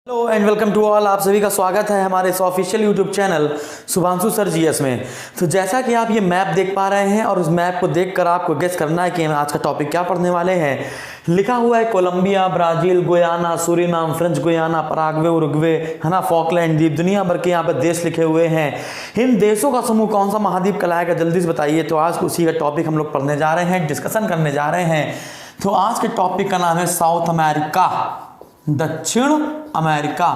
Hello and welcome to all. आप सभी का स्वागत है हमारे इस official YouTube channel Shubhanshu sir GS में। तो जैसा कि आप ये मैप देख पा रहे हैं और उस मैप को देखकर आपको गेस करना है कि हम आज का टॉपिक क्या पढ़ने वाले हैं। लिखा हुआ है Colombia, Brazil, Guyana, Suriname, French Guiana, Paraguay, Uruguay, है ना, फॉकलैंड द्वीप, दुनिया भर के यहाँ पर देश लिखे हुए हैं। इन देशों का समूह कौन सा महाद्वीप कहलाएगा, जल्दी से बताइए। तो आज उसी का टॉपिक हम लोग पढ़ने जा रहे हैं, डिस्कशन करने जा रहे हैं। तो आज के टॉपिक का नाम है साउथ अमेरिका, दक्षिण अमेरिका।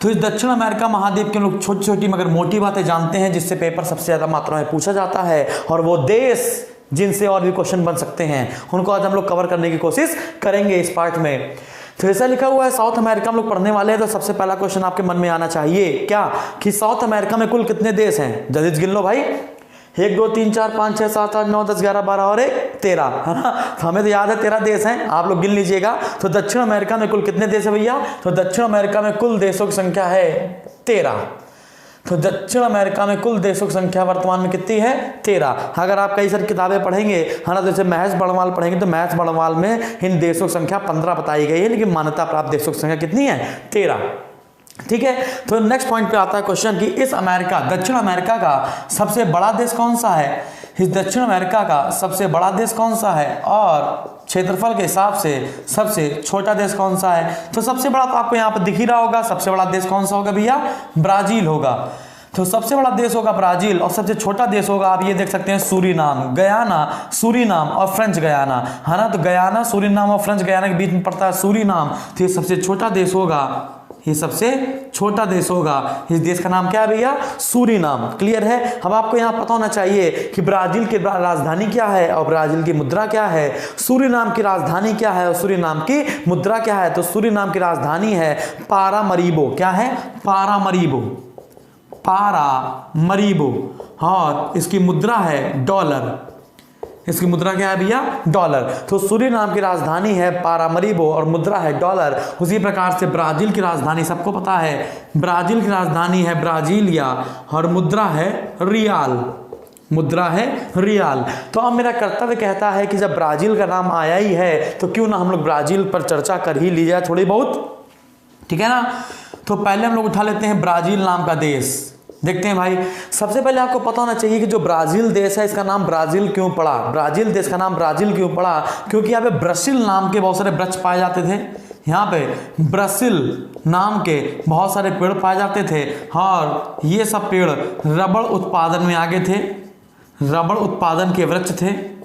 तो इस दक्षिण अमेरिका महाद्वीप के लोग छोटी छोटी मगर मोटी बातें जानते हैं जिससे पेपर सबसे ज्यादा मात्रा में पूछा जाता है, और वो देश जिनसे और भी क्वेश्चन बन सकते हैं उनको आज हम लोग कवर करने की कोशिश करेंगे इस पार्ट में। तो ऐसा लिखा हुआ है साउथ अमेरिका हम लोग पढ़ने वाले हैं। तो सबसे पहला क्वेश्चन आपके मन में आना चाहिए क्या, कि साउथ अमेरिका में कुल कितने देश हैं। जल्दी गिन लो भाई, 1 2 3 4 5 6 7 8 9 10 11 12 और 1 13, है ना। तो हमें तो याद है 13 देश हैं, आप लोग गिन लीजिएगा। तो दक्षिण अमेरिका में कुल कितने देश है भैया, तो दक्षिण अमेरिका में कुल देशों की संख्या है 13। तो दक्षिण अमेरिका में कुल देशों की संख्या वर्तमान में कितनी है, 13। अगर आप कई सारी किताबें पढ़ेंगे, है ना, जैसे महज बड़वाल पढ़ेंगे तो महज बड़वाल में इन देशों की संख्या 15 बताई गई है, लेकिन मान्यता प्राप्त देशों की संख्या कितनी है, 13। ठीक है। तो नेक्स्ट पॉइंट पे आता है क्वेश्चन कि इस अमेरिका, दक्षिण अमेरिका का सबसे बड़ा देश कौन सा है। इस दक्षिण अमेरिका का सबसे बड़ा देश कौन सा है, और क्षेत्रफल के हिसाब से सबसे छोटा देश कौन सा है। तो सबसे बड़ा तो आपको यहाँ पर दिख ही रहा होगा, सबसे बड़ा देश कौन सा होगा भैया, ब्राजील होगा। तो सबसे बड़ा देश होगा ब्राजील, और सबसे छोटा देश होगा, आप ये देख सकते हैं, सूरीनाम, गयाना, सूरीनाम और फ्रेंच गयाना, है ना। तो गयाना, सूरीनाम और फ्रेंच गयाना के बीच में पड़ता है सूरीनाम। तो ये सबसे छोटा देश होगा, ये सबसे छोटा देश होगा। इस देश का नाम क्या है भैया, सूरीनाम। क्लियर है। अब आपको यहाँ पता होना चाहिए कि ब्राजील की राजधानी क्या है और ब्राजील की मुद्रा क्या है, सूरीनाम की राजधानी क्या है और सूरीनाम की मुद्रा क्या है। तो सूरीनाम की राजधानी है पारामरीबो। क्या है, पारामरीबो, पारामरीबो। और इसकी मुद्रा है डॉलर। इसकी मुद्रा क्या है भैया, डॉलर। तो सूरीनाम की राजधानी है पारामरीबो और मुद्रा है डॉलर। उसी प्रकार से ब्राजील की राजधानी सबको पता है, ब्राजील की राजधानी है ब्राजीलिया और मुद्रा है रियाल, मुद्रा है रियाल। तो अब मेरा कर्तव्य कहता है कि जब ब्राजील का नाम आया ही है तो क्यों ना हम लोग ब्राजील पर चर्चा कर ही ली जाए थोड़ी बहुत, ठीक है ना। तो पहले हम लोग उठा लेते हैं ब्राजील नाम का देश। देखते हैं भाई, सबसे पहले आपको पता होना चाहिए कि जो ब्राजील देश है इसका नाम ब्राजील क्यों पड़ा। ब्राजील देश का नाम ब्राजील क्यों पड़ा, क्योंकि यहाँ पे ब्राजील नाम के बहुत सारे वृक्ष पाए जाते थे। यहाँ पे ब्राजील नाम के बहुत सारे पेड़ पाए जाते थे, और ये सब पेड़ रबड़ उत्पादन में आगे थे, रबड़ उत्पादन के वृक्ष थे।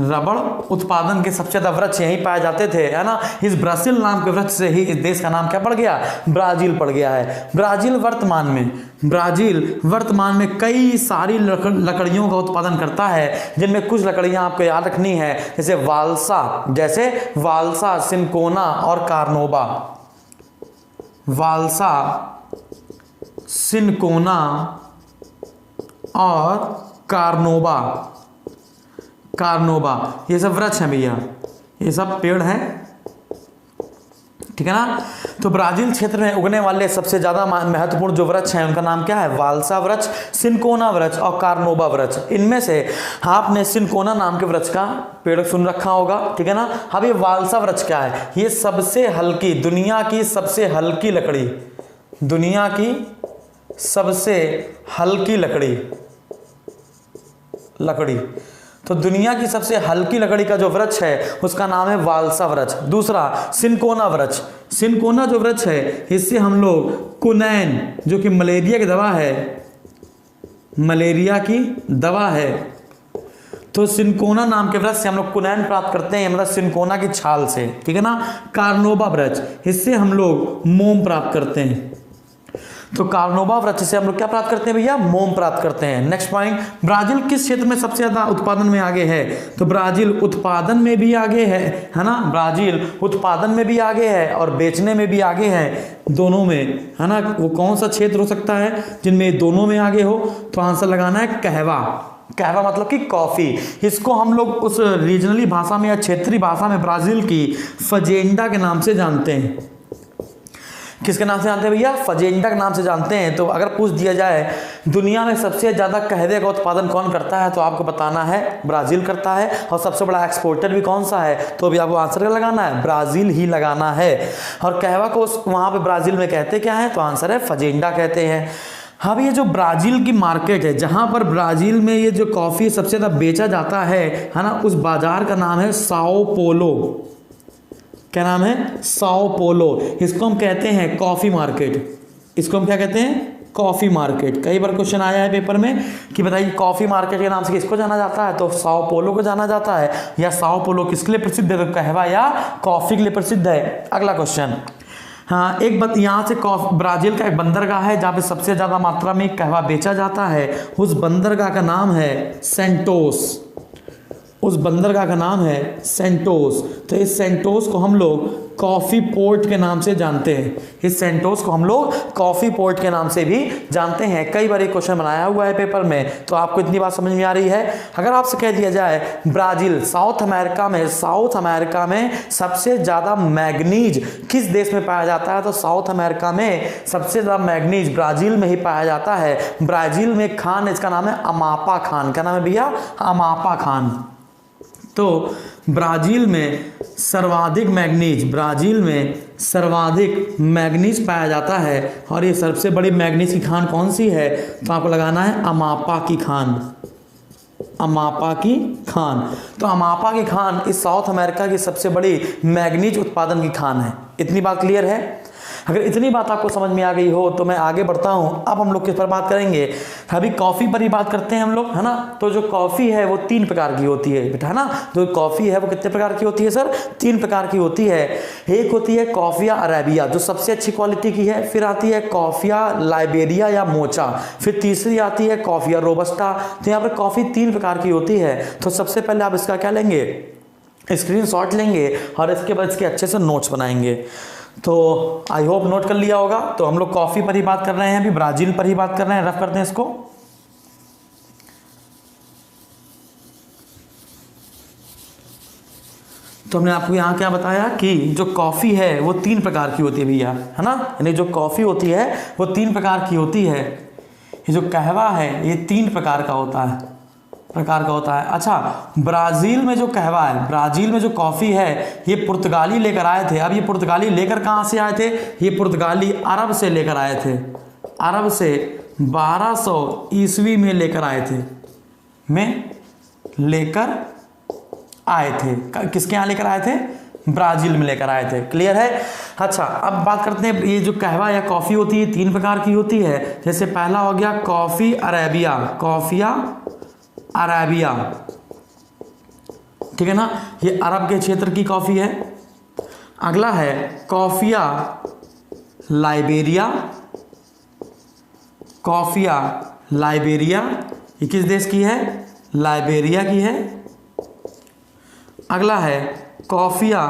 रबड़ उत्पादन के सबसे ज्यादा वृक्ष यहीं पाए जाते थे, है ना। इस ब्राजील नाम के वृक्ष से ही इस देश का नाम क्या पड़ गया, ब्राजील पड़ गया है। ब्राजील वर्तमान में कई सारी लकड़ियों का उत्पादन करता है, जिनमें कुछ लकड़ियां आपको याद रखनी है, जैसे वाल्सा, सिनकोना और कार्नोबा। वाल्सा, सिनकोना और कार्नोबा, ये सब वृक्ष हैं भैया, ये सब पेड़ हैं, ठीक है ना। तो ब्राजील क्षेत्र में उगने वाले सबसे ज्यादा महत्वपूर्ण जो वृक्ष हैं उनका नाम क्या है, वाल्सा वृक्ष, सिनकोना वृक्ष और कार्नोबा वृक्ष। इनमें से आपने सिनकोना नाम के वृक्ष का पेड़ सुन रखा होगा, ठीक है ना। अब ये वाल्सा वृक्ष क्या है, ये सबसे हल्की, दुनिया की सबसे हल्की लकड़ी, दुनिया की सबसे हल्की लकड़ी। तो दुनिया की सबसे हल्की लकड़ी का जो वृक्ष है उसका नाम है वाल्सा वृक्ष। दूसरा सिनकोना वृक्ष, सिनकोना जो वृक्ष है इससे हम लोग कुनैन, जो कि मलेरिया की दवा है, मलेरिया की दवा है, तो सिनकोना नाम के वृक्ष से हम लोग कुनैन प्राप्त करते हैं, मतलब सिनकोना की छाल से, ठीक है ना। कार्नोबा वृक्ष, इससे हम लोग मोम प्राप्त करते हैं। तो कार्नोबा वृक्ष से हम लोग क्या प्राप्त करते हैं भैया, मोम प्राप्त करते हैं। नेक्स्ट पॉइंट, ब्राजील किस क्षेत्र में सबसे ज्यादा उत्पादन में आगे है। तो ब्राजील उत्पादन में भी आगे है ना। ब्राजील उत्पादन में भी आगे है और बेचने में भी आगे है, दोनों में, है ना। वो कौन सा क्षेत्र हो सकता है जिनमें दोनों में आगे हो, तो आंसर लगाना है कहवा। कहवा मतलब कि कॉफी। इसको हम लोग उस रीजनली भाषा में या क्षेत्रीय भाषा में ब्राजील की फजेंडा के नाम से जानते हैं। किसके नाम से जानते हैं भैया, फजेंडा के नाम से जानते हैं। तो अगर पूछ दिया जाए दुनिया में सबसे ज़्यादा कहवे का उत्पादन कौन करता है? तो आपको बताना है ब्राज़ील करता है। और सबसे बड़ा एक्सपोर्टर भी कौन सा है? तो भी आपको आंसर क्या लगाना है? ब्राज़ील ही लगाना है। और कहवा को वहाँ पे ब्राज़ील में कहते क्या है? तो आंसर है फजेंडा कहते हैं। अब ये जो ब्राज़ील की मार्केट है, जहाँ पर ब्राज़ील में ये जो कॉफ़ी सबसे ज़्यादा बेचा जाता है ना, उस बाज़ार का नाम है साओ पोलो। क्या नाम है? Sao Paulo. इसको हम कहते हैं कॉफ़ी मार्केट। इसको हम क्या कहते हैं? Coffee market. कई बार क्वेश्चन आया है पेपर में कि बताइए कॉफ़ी मार्केट के नाम से किसको जाना जाता है? तो साओ पोलो को जाना जाता है। या साओ पोलो किसके लिए प्रसिद्ध है? तो कहवा या कॉफ़ी के लिए प्रसिद्ध है। अगला क्वेश्चन, हाँ, एक बात, यहाँ से ब्राज़ील का एक बंदरगाह है जहाँ पे सबसे ज़्यादा मात्रा में कहवा बेचा जाता है। उस बंदरगाह का नाम है सेंटोस। उस बंदरगाह का नाम है सेंटोस। तो इस सेंटोस को हम लोग कॉफ़ी पोर्ट के नाम से जानते हैं। इस सेंटोस को हम लोग कॉफ़ी पोर्ट के नाम से भी जानते हैं। कई बार ये क्वेश्चन बनाया हुआ है पेपर में, तो आपको इतनी बात समझ में आ रही है। अगर आपसे कह दिया जाए ब्राज़ील साउथ अमेरिका में सबसे ज़्यादा मैग्नीज किस देश में पाया जाता है? तो साउथ अमेरिका में सबसे ज़्यादा मैग्नीज ब्राज़ील में ही पाया जाता है। ब्राज़ील में खान, इसका नाम है अमापा खान। क्या नाम है भैया? अमापा खान। तो ब्राज़ील में सर्वाधिक मैग्नीज पाया जाता है। और ये सबसे बड़ी मैग्नीज की खान कौन सी है? तो आपको लगाना है अमापा की खान। अमापा की खान। तो अमापा की खान इस साउथ अमेरिका की सबसे बड़ी मैग्नीज उत्पादन की खान है। इतनी बात क्लियर है? अगर इतनी बात आपको समझ में आ गई हो तो मैं आगे बढ़ता हूँ। अब हम लोग किस पर बात करेंगे? अभी कॉफ़ी पर ही बात करते हैं हम लोग, है ना। तो जो कॉफ़ी है वो 3 प्रकार की होती है बेटा, है ना। जो कॉफ़ी है वो कितने प्रकार की होती है सर? 3 प्रकार की होती है। एक होती है कॉफ़िया अरेबिया जो सबसे अच्छी क्वालिटी की है। फिर आती है कॉफ़िया लाइबेरिया या मोचा। फिर तीसरी आती है कॉफ़िया रोबस्टा। तो यहाँ पर कॉफ़ी 3 प्रकार की होती है। तो सबसे पहले आप इसका क्या लेंगे? स्क्रीनशॉट लेंगे और इसके बाद इसके अच्छे से नोट्स बनाएंगे। तो आई होप नोट कर लिया होगा। तो हम लोग कॉफ़ी पर ही बात कर रहे हैं, अभी ब्राज़ील पर ही बात कर रहे हैं। रफ करते हैं इसको। तो हमने आपको यहाँ क्या बताया कि जो कॉफ़ी है वो 3 प्रकार की होती है भैया, है ना। यानी जो कॉफ़ी होती है वो 3 प्रकार की होती है। ये जो कहवा है ये 3 प्रकार का होता है। अच्छा, ब्राज़ील में जो कहवा है, ब्राज़ील में जो कॉफ़ी है ये पुर्तगाली लेकर आए थे। अब ये पुर्तगाली लेकर कहाँ से आए थे? ये पुर्तगाली अरब से लेकर आए थे। अरब से 1200 ईस्वी में लेकर आए थे। किसके यहाँ लेकर आए थे? ब्राज़ील में लेकर आए थे। क्लियर है? अच्छा, अब बात करते हैं। ये जो कहवा या कॉफ़ी होती है 3 प्रकार की होती है। जैसे पहला हो गया कॉफ़ी अरेबिया, कॉफ़िया अरेबिया, ठीक है ना। ये अरब के क्षेत्र की कॉफ़ी है। अगला है कॉफ़िया लाइबेरिया। कॉफ़िया लाइबेरिया ये किस देश की है? लाइबेरिया की है। अगला है कॉफ़िया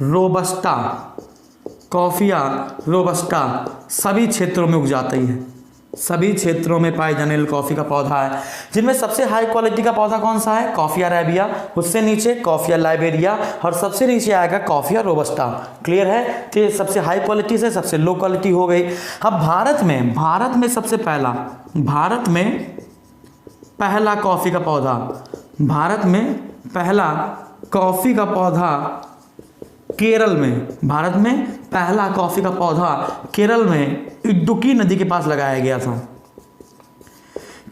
रोबस्टा। कॉफ़िया रोबस्टा सभी क्षेत्रों में उग जाती है। सभी क्षेत्रों में पाए जाने वाली कॉफ़ी का पौधा है। जिनमें सबसे हाई क्वालिटी का पौधा कौन सा है? कॉफ़िया अरेबिया। उससे नीचे कॉफ़िया लाइबेरिया और सबसे नीचे आएगा कॉफ़िया रोबस्टा। क्लियर है? तो ये सबसे हाई क्वालिटी से सबसे लो क्वालिटी हो गई। अब भारत में सबसे पहला, भारत में पहला कॉफ़ी का पौधा, भारत में पहला कॉफ़ी का पौधा केरल में, भारत में पहला कॉफ़ी का पौधा केरल में इडुक्की नदी के पास लगाया गया था।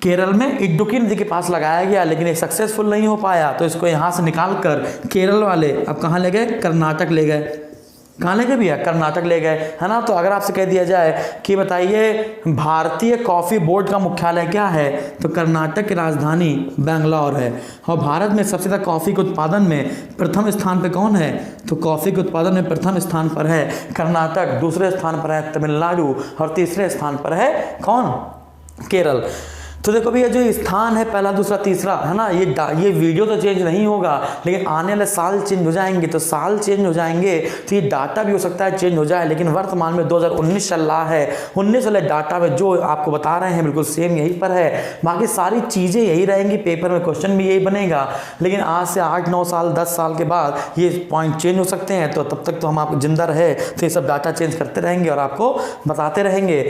केरल में इडुक्की नदी के पास लगाया गया, लेकिन ये सक्सेसफुल नहीं हो पाया। तो इसको यहाँ से निकाल कर केरल वाले अब कहाँ ले गए? कर्नाटक ले गए। कहाँ ले गए भैया? कर्नाटक ले गए, है ना। तो अगर आपसे कह दिया जाए कि बताइए भारतीय कॉफ़ी बोर्ड का मुख्यालय क्या है? तो कर्नाटक की राजधानी बेंगलोर है। और भारत में सबसे ज़्यादा कॉफ़ी के उत्पादन में प्रथम स्थान पे कौन है? तो कॉफ़ी के उत्पादन में प्रथम स्थान पर है कर्नाटक, दूसरे स्थान पर है तमिलनाडु और तीसरे स्थान पर है कौन? केरल। तो देखो भैया जो स्थान है पहला दूसरा तीसरा है ना, ये वीडियो तो चेंज नहीं होगा, लेकिन आने वाले साल चेंज हो जाएंगे, तो साल चेंज हो जाएंगे तो ये डाटा भी हो सकता है चेंज हो जाए, लेकिन वर्तमान में 2019 चल रहा है। 19 वाले डाटा में जो आपको बता रहे हैं बिल्कुल सेम यहीं पर है, बाकी सारी चीज़ें यही रहेंगी, पेपर में क्वेश्चन भी यही बनेगा, लेकिन आज से 8-9 साल 10 साल के बाद ये पॉइंट चेंज हो सकते हैं। तो तब तक तो हम आप जिंदा रहे तो ये सब डाटा चेंज करते रहेंगे और आपको बताते रहेंगे।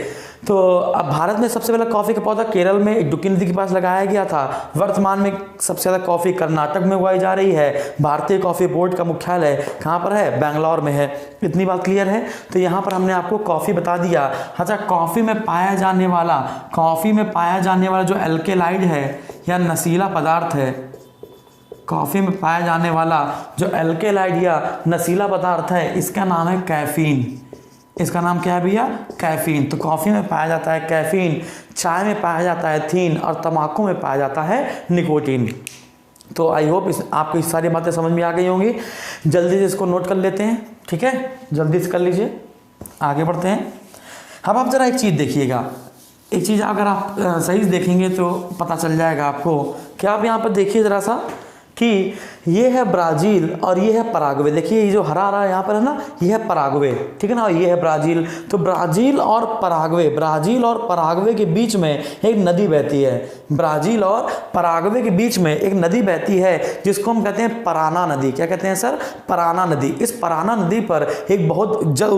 तो अब भारत में सबसे पहला कॉफ़ी का पौधा केरल में इडुक्की नदी के पास लगाया गया था। वर्तमान में सबसे ज़्यादा कॉफ़ी कर्नाटक में उगाई जा रही है। भारतीय कॉफ़ी बोर्ड का मुख्यालय कहाँ पर है? बेंगलोर में है। इतनी बात क्लियर है। तो यहाँ पर हमने आपको कॉफ़ी बता दिया। अच्छा, कॉफ़ी में पाया जाने वाला जो एल्केलाइड है या नशीला पदार्थ है, कॉफ़ी में पाया जाने वाला जो एल्केलाइड या नशीला पदार्थ है, इसका नाम है कैफीन। इसका नाम क्या है भैया? कैफीन। तो कॉफ़ी में पाया जाता है कैफीन, चाय में पाया जाता है थीन और तंबाकू में पाया जाता है निकोटीन। तो आई होप आपको इस सारी बातें समझ में आ गई होंगी। जल्दी से इसको नोट कर लेते हैं, ठीक है? जल्दी से कर लीजिए, आगे बढ़ते हैं। अब आप ज़रा एक चीज़ देखिएगा, एक चीज़ अगर आप सही से देखेंगे तो पता चल जाएगा आपको। क्या आप यहाँ पर देखिए ज़रा सा कि ये है ब्राज़ील और ये है पराग्वे। देखिए ये जो हरा हरा यहाँ पर है ना, ये है पराग्वे, ठीक है ना, और ये है ब्राज़ील। तो ब्राज़ील और पराग्वे के बीच में एक नदी बहती है। ब्राज़ील और पराग्वे के बीच में एक नदी बहती है जिसको हम कहते हैं पराना नदी। क्या कहते हैं सर? पराना नदी। इस पराना नदी पर एक बहुत जल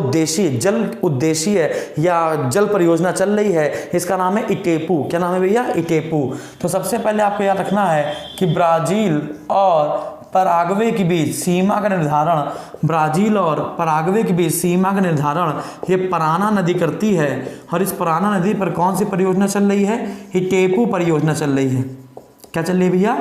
उद्देशीय या जल परियोजना चल रही है। इसका नाम है इटेपू। क्या नाम है भैया? इटेपू। तो सबसे पहले आपको याद रखना है कि ब्राज़ील और पराग्वे के बीच सीमा का निर्धारण, ब्राज़ील और पराग्वे के बीच सीमा का निर्धारण ये पराना नदी करती है। और इस पराना नदी पर कौन सी परियोजना चल रही है? इटेपू परियोजना चल रही है। क्या चल रही है भैया?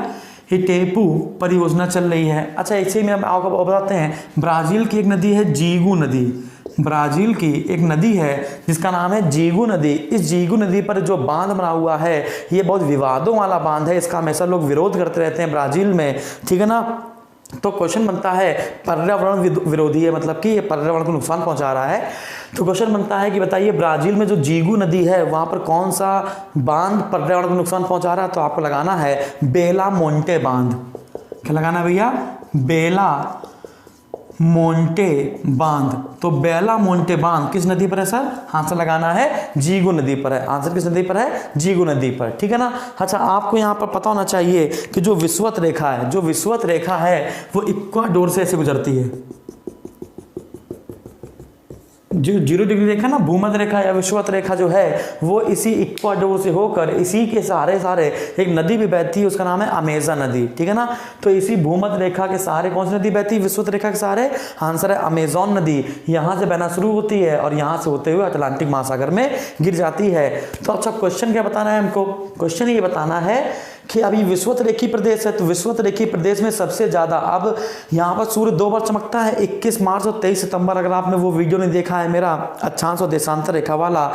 इटेपू परियोजना चल रही है। अच्छा, इसे में आपको बताते हैं, ब्राज़ील की एक नदी है जीगू नदी। ब्राज़ील की एक नदी है जिसका नाम है जीगू नदी। इस जीगू नदी पर जो बांध बना हुआ है ये बहुत विवादों वाला बांध है। इसका हमेशा लोग विरोध करते रहते हैं ब्राज़ील में, ठीक है ना। तो क्वेश्चन बनता है, पर्यावरण विरोधी है, मतलब कि ये पर्यावरण को नुकसान पहुंचा रहा है। तो क्वेश्चन बनता है कि बताइए ब्राज़ील में जो जीगू नदी है वहाँ पर कौन सा बांध पर्यावरण को नुकसान पहुँचा रहा है? तो आपको लगाना है बेला मोंटे बांध। क्या लगाना है भैया? बेला मोंटे बांध। तो बेला मोंटे बांध किस नदी पर है सर? आंसर लगाना है जीगू नदी पर है। आंसर किस नदी पर है? जीगू नदी पर, ठीक है ना। अच्छा, आपको यहाँ पर पता होना चाहिए कि जो विषुवत रेखा है वो इक्वाडोर से ऐसे गुजरती है। जो 0 डिग्री रेखा ना, भूमध्य रेखा या विषुवत रेखा जो है वो इसी इक्वाडोर से होकर इसी के सहारे एक नदी भी बहती है, उसका नाम है अमेज़न नदी, ठीक है ना। तो इसी भूमध्य रेखा के सहारे कौन सी नदी बहती है? विषुवत रेखा के सहारे। आंसर है अमेज़न नदी। यहाँ से बहना शुरू होती है और यहाँ से होते हुए अटलांटिक महासागर में गिर जाती है। तो अच्छा, क्वेश्चन क्या बताना है हमको? क्वेश्चन ये बताना है कि अभी विषुवत रेखी प्रदेश है, तो विषुवत रेखी प्रदेश में सबसे ज़्यादा अब यहाँ पर सूर्य 2 बार चमकता है, 21 मार्च और 23 सितंबर। अगर आपने वो वीडियो नहीं देखा है मेरा अक्षांश और देशांतर रेखा वाला,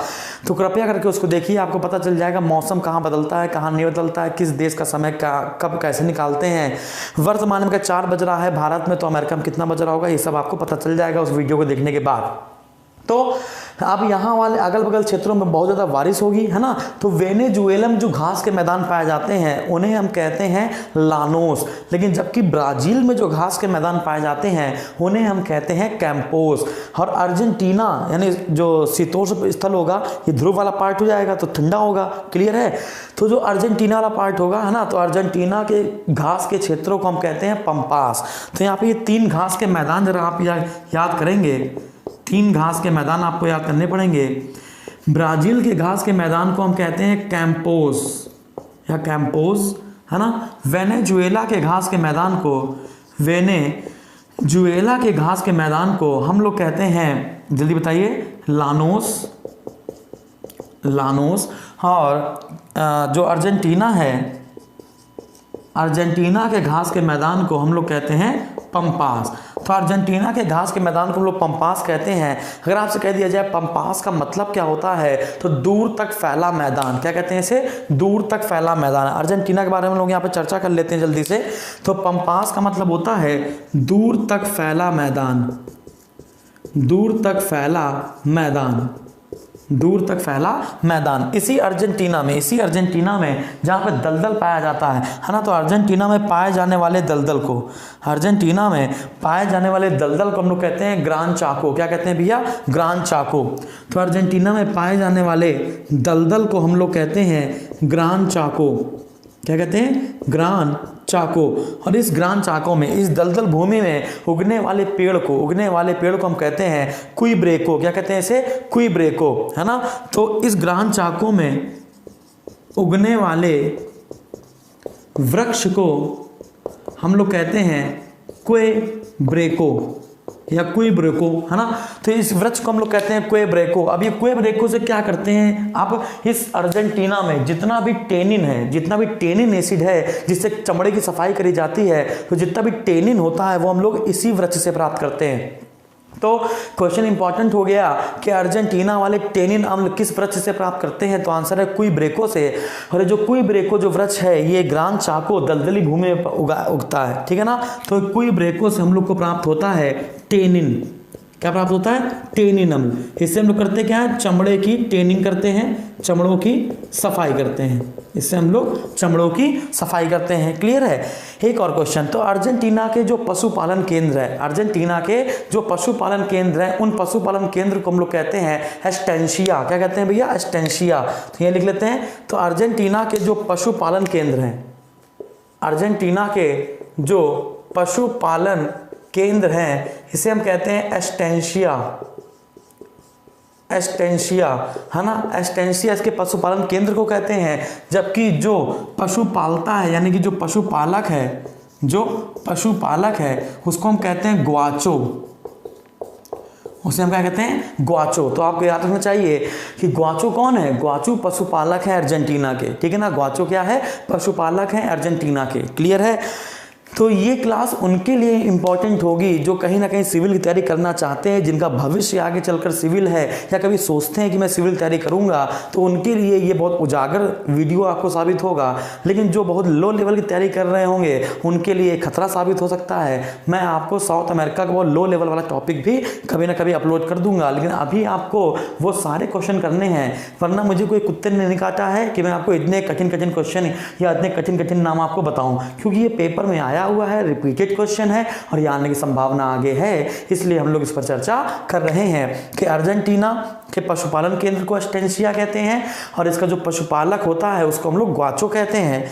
तो कृपया करके उसको देखिए, आपको पता चल जाएगा मौसम कहाँ बदलता है, कहाँ नहीं बदलता है, किस देश का समय कब कैसे निकालते हैं। वर्तमान में 4 बज रहा है भारत में, तो अमेरिका में कितना बज रहा होगा ये सब आपको पता चल जाएगा उस वीडियो को देखने के बाद। तो अब यहाँ वाले अगल बगल क्षेत्रों में बहुत ज़्यादा बारिश होगी, है ना। तो वेनेजुएलम जो घास के मैदान पाए जाते हैं उन्हें हम कहते हैं लानोस, लेकिन जबकि ब्राज़ील में जो घास के मैदान पाए जाते हैं उन्हें हम कहते हैं कैंपोस। और अर्जेंटीना यानी जो शीतोष्ण स्थल होगा, ये ध्रुव वाला पार्ट हो जाएगा तो ठंडा होगा, क्लियर है। तो जो अर्जेंटीना वाला पार्ट होगा, है ना, तो अर्जेंटीना के घास के क्षेत्रों को हम कहते हैं पंपास। तो यहाँ पे ये 3 घास के मैदान जरा आप याद करेंगे, 3 घास के मैदान आपको याद करने पड़ेंगे। ब्राज़ील के घास के मैदान को हम कहते हैं कैंपोस या कैंपोस, है ना। वेनेजुएला के घास के मैदान को हम लोग कहते हैं, जल्दी बताइए, लानोस। और जो अर्जेंटीना है, अर्जेंटीना के घास के मैदान को हम लोग कहते हैं पंपास। तो अर्जेंटीना के घास के मैदान को हम लोग पंपास कहते हैं। अगर आपसे कह दिया जाए पंपास का मतलब क्या होता है, तो दूर तक फैला मैदान। क्या कहते हैं इसे? दूर तक फैला मैदान। अर्जेंटीना के बारे में लोग यहाँ पर चर्चा कर लेते हैं जल्दी से। तो पंपास का मतलब होता है दूर तक फैला मैदान, दूर तक फैला मैदान, दूर तक फैला मैदान। इसी अर्जेंटीना में जहाँ पे दलदल पाया जाता है ना, तो अर्जेंटीना में पाए जाने वाले दलदल को हम लोग कहते हैं ग्रान चाको। क्या कहते हैं भैया? ग्रान चाको। तो अर्जेंटीना में पाए जाने वाले दलदल को हम लोग कहते हैं ग्रान चाको। क्या कहते हैं? ग्रान चाको। और इस ग्रान चाको में, इस दलदल भूमि में उगने वाले पेड़ को हम कहते हैं क्विब्रेको। क्या कहते हैं इसे? क्विब्रेको, है ना। तो इस ग्रान चाको में उगने वाले वृक्ष को हम लोग कहते हैं क्विब्रेको या क्विब्रेको, है ना। तो इस वृक्ष को हम लोग कहते हैं क्विब्रेको। अब ये क्विब्रेको से क्या करते हैं आप? इस अर्जेंटीना में जितना भी टेनिन एसिड है जिससे चमड़े की सफाई करी जाती है, तो जितना भी टेनिन होता है वो हम लोग इसी वृक्ष से प्राप्त करते हैं। तो क्वेश्चन इंपॉर्टेंट हो गया कि अर्जेंटीना वाले टेनिन अम्ल किस वृक्ष से प्राप्त करते हैं? तो आंसर है क्विब्रेको से। और जो क्विब्रेको जो वृक्ष है ये ग्रान चाको दलदली भूमि में उगता है, ठीक है ना। तो क्विब्रेको से हम लोग को प्राप्त होता है टेनिन। क्या प्राप्त होता है? टेनिन अम्ल। इससे हम लोग करते क्या है? चमड़े की टेनिंग करते हैं, चमड़ों की सफाई करते हैं। इससे हम लोग चमड़ों की सफाई करते हैं। क्लियर है? एक और क्वेश्चन। तो अर्जेंटीना के जो पशुपालन केंद्र है, उन पशुपालन केंद्र को हम लोग कहते हैं एस्टेंशिया। क्या कहते हैं भैया? एस्टेंशिया। तो ये लिख लेते हैं। तो अर्जेंटीना के जो पशुपालन केंद्र हैं, अर्जेंटीना के जो पशुपालन केंद्र हैं, इसे हम कहते हैं एस्टेंशिया, है ना। एस्टेंशिया इसके पशुपालन केंद्र को कहते हैं। जबकि जो पशु पालता है, यानी कि जो पशुपालक है उसको हम कहते हैं ग्वाचो। उसे हम क्या कहते हैं? ग्वाचो। तो आपको याद रखना चाहिए कि ग्वाचो कौन है? ग्वाचो पशुपालक है अर्जेंटीना के, ठीक है ना। ग्वाचो क्या है? पशुपालक है अर्जेंटीना के। क्लियर है? तो ये क्लास उनके लिए इंपॉर्टेंट होगी जो कहीं ना कहीं सिविल की तैयारी करना चाहते हैं, जिनका भविष्य आगे चलकर सिविल है, या कभी सोचते हैं कि मैं सिविल तैयारी करूंगा, तो उनके लिए ये बहुत उजागर वीडियो आपको साबित होगा। लेकिन जो बहुत लो लेवल की तैयारी कर रहे होंगे उनके लिए खतरा साबित हो सकता है। मैं आपको साउथ अमेरिका का बहुत लो लेवल वाला टॉपिक भी कभी ना कभी अपलोड कर दूंगा, लेकिन अभी आपको वो सारे क्वेश्चन करने हैं, वरना मुझे कोई कुत्ते ने नहीं काटा है कि मैं आपको इतने कठिन क्वेश्चन या इतने कठिन नाम आपको बताऊं, क्योंकि ये पेपर में आया हुआ है, रिपीटेड क्वेश्चन है और ये आने की संभावना आगे है। इसलिए हम लोग इस पर चर्चा कर रहे हैं कि अर्जेंटीना के पशुपालन केंद्र को एस्टेंशिया कहते हैं और इसका जो पशुपालक होता है उसको हम लोग ग्वाचो कहते हैं।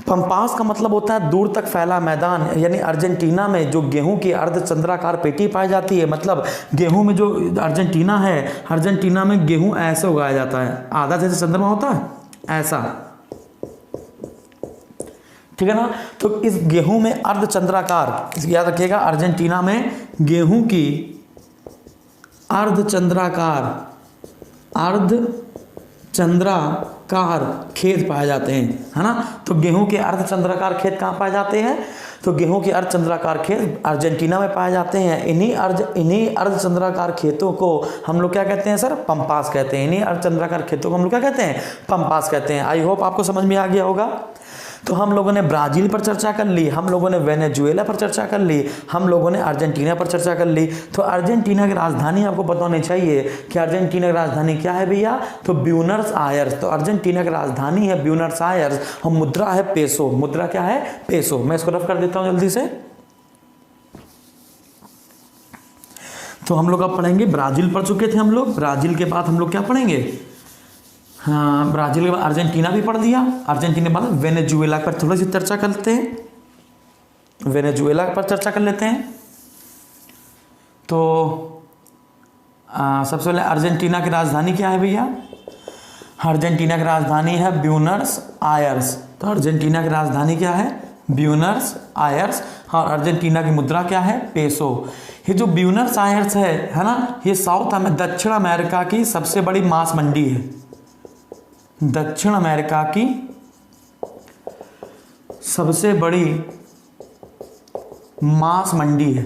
पंपास का मतलब होता है दूर तक फैला मैदान, यानी अर्जेंटीना में जो गेहूं की अर्धचंद्राकार पेटी पाई जाती है, मतलब गेहूं में जो अर्जेंटीना है, अर्जेंटीना में गेहूं ऐसे उगाया जाता है, आधा जैसे चंद्रमा होता है ऐसा, ठीक है ना। तो इस गेहूं में अर्धचंद्राकार, याद रखिएगा, अर्जेंटीना में गेहूं की अर्धचंद्राकार खेत पाए जाते हैं, है ना। तो गेहूं के अर्धचंद्राकार खेत कहाँ पाए जाते हैं? तो गेहूं के अर्धचंद्राकार खेत अर्जेंटीना में पाए जाते हैं। इन्हीं अर्धचंद्राकार खेतों को हम लोग क्या कहते हैं सर? पंपास कहते हैं। इन्हीं अर्धचंद्राकार खेतों को हम लोग क्या कहते हैं? पंपास कहते हैं। आई होप आपको समझ में आ गया होगा। तो हम लोगों ने ब्राजील पर चर्चा कर ली, हम लोगों ने वेनेजुएला पर चर्चा कर ली, हम लोगों ने अर्जेंटीना पर चर्चा कर ली। तो अर्जेंटीना की राजधानी आपको पता होनी चाहिए कि अर्जेंटीना की राजधानी क्या है भैया? तो ब्यूनस आयर्स। तो अर्जेंटीना की राजधानी है ब्यूनस आयर्स और मुद्रा है पेसो। मुद्रा क्या है? पेसो। मैं इसको रफ कर देता हूं जल्दी से। तो हम लोग अब पढ़ेंगे, ब्राजील पढ़ चुके थे हम लोग, ब्राजील के बाद हम लोग क्या पढ़ेंगे? हाँ, ब्राजील के बाद अर्जेंटीना भी पढ़ दिया, अर्जेंटीना के बाद वेनेजुएला पर थोड़ी सी चर्चा करते हैं, वेनेजुएला पर चर्चा कर लेते हैं। तो सबसे पहले अर्जेंटीना की राजधानी क्या है भैया? अर्जेंटीना की राजधानी है ब्यूनस आयर्स। तो अर्जेंटीना की राजधानी क्या है? Buenos Aires. और अर्जेंटीना की मुद्रा क्या है? पेसो। ये जो ब्यूनस आयर्स है ना, ये दक्षिण अमेरिका की सबसे बड़ी मांस मंडी है। दक्षिण अमेरिका की सबसे बड़ी मांस मंडी है।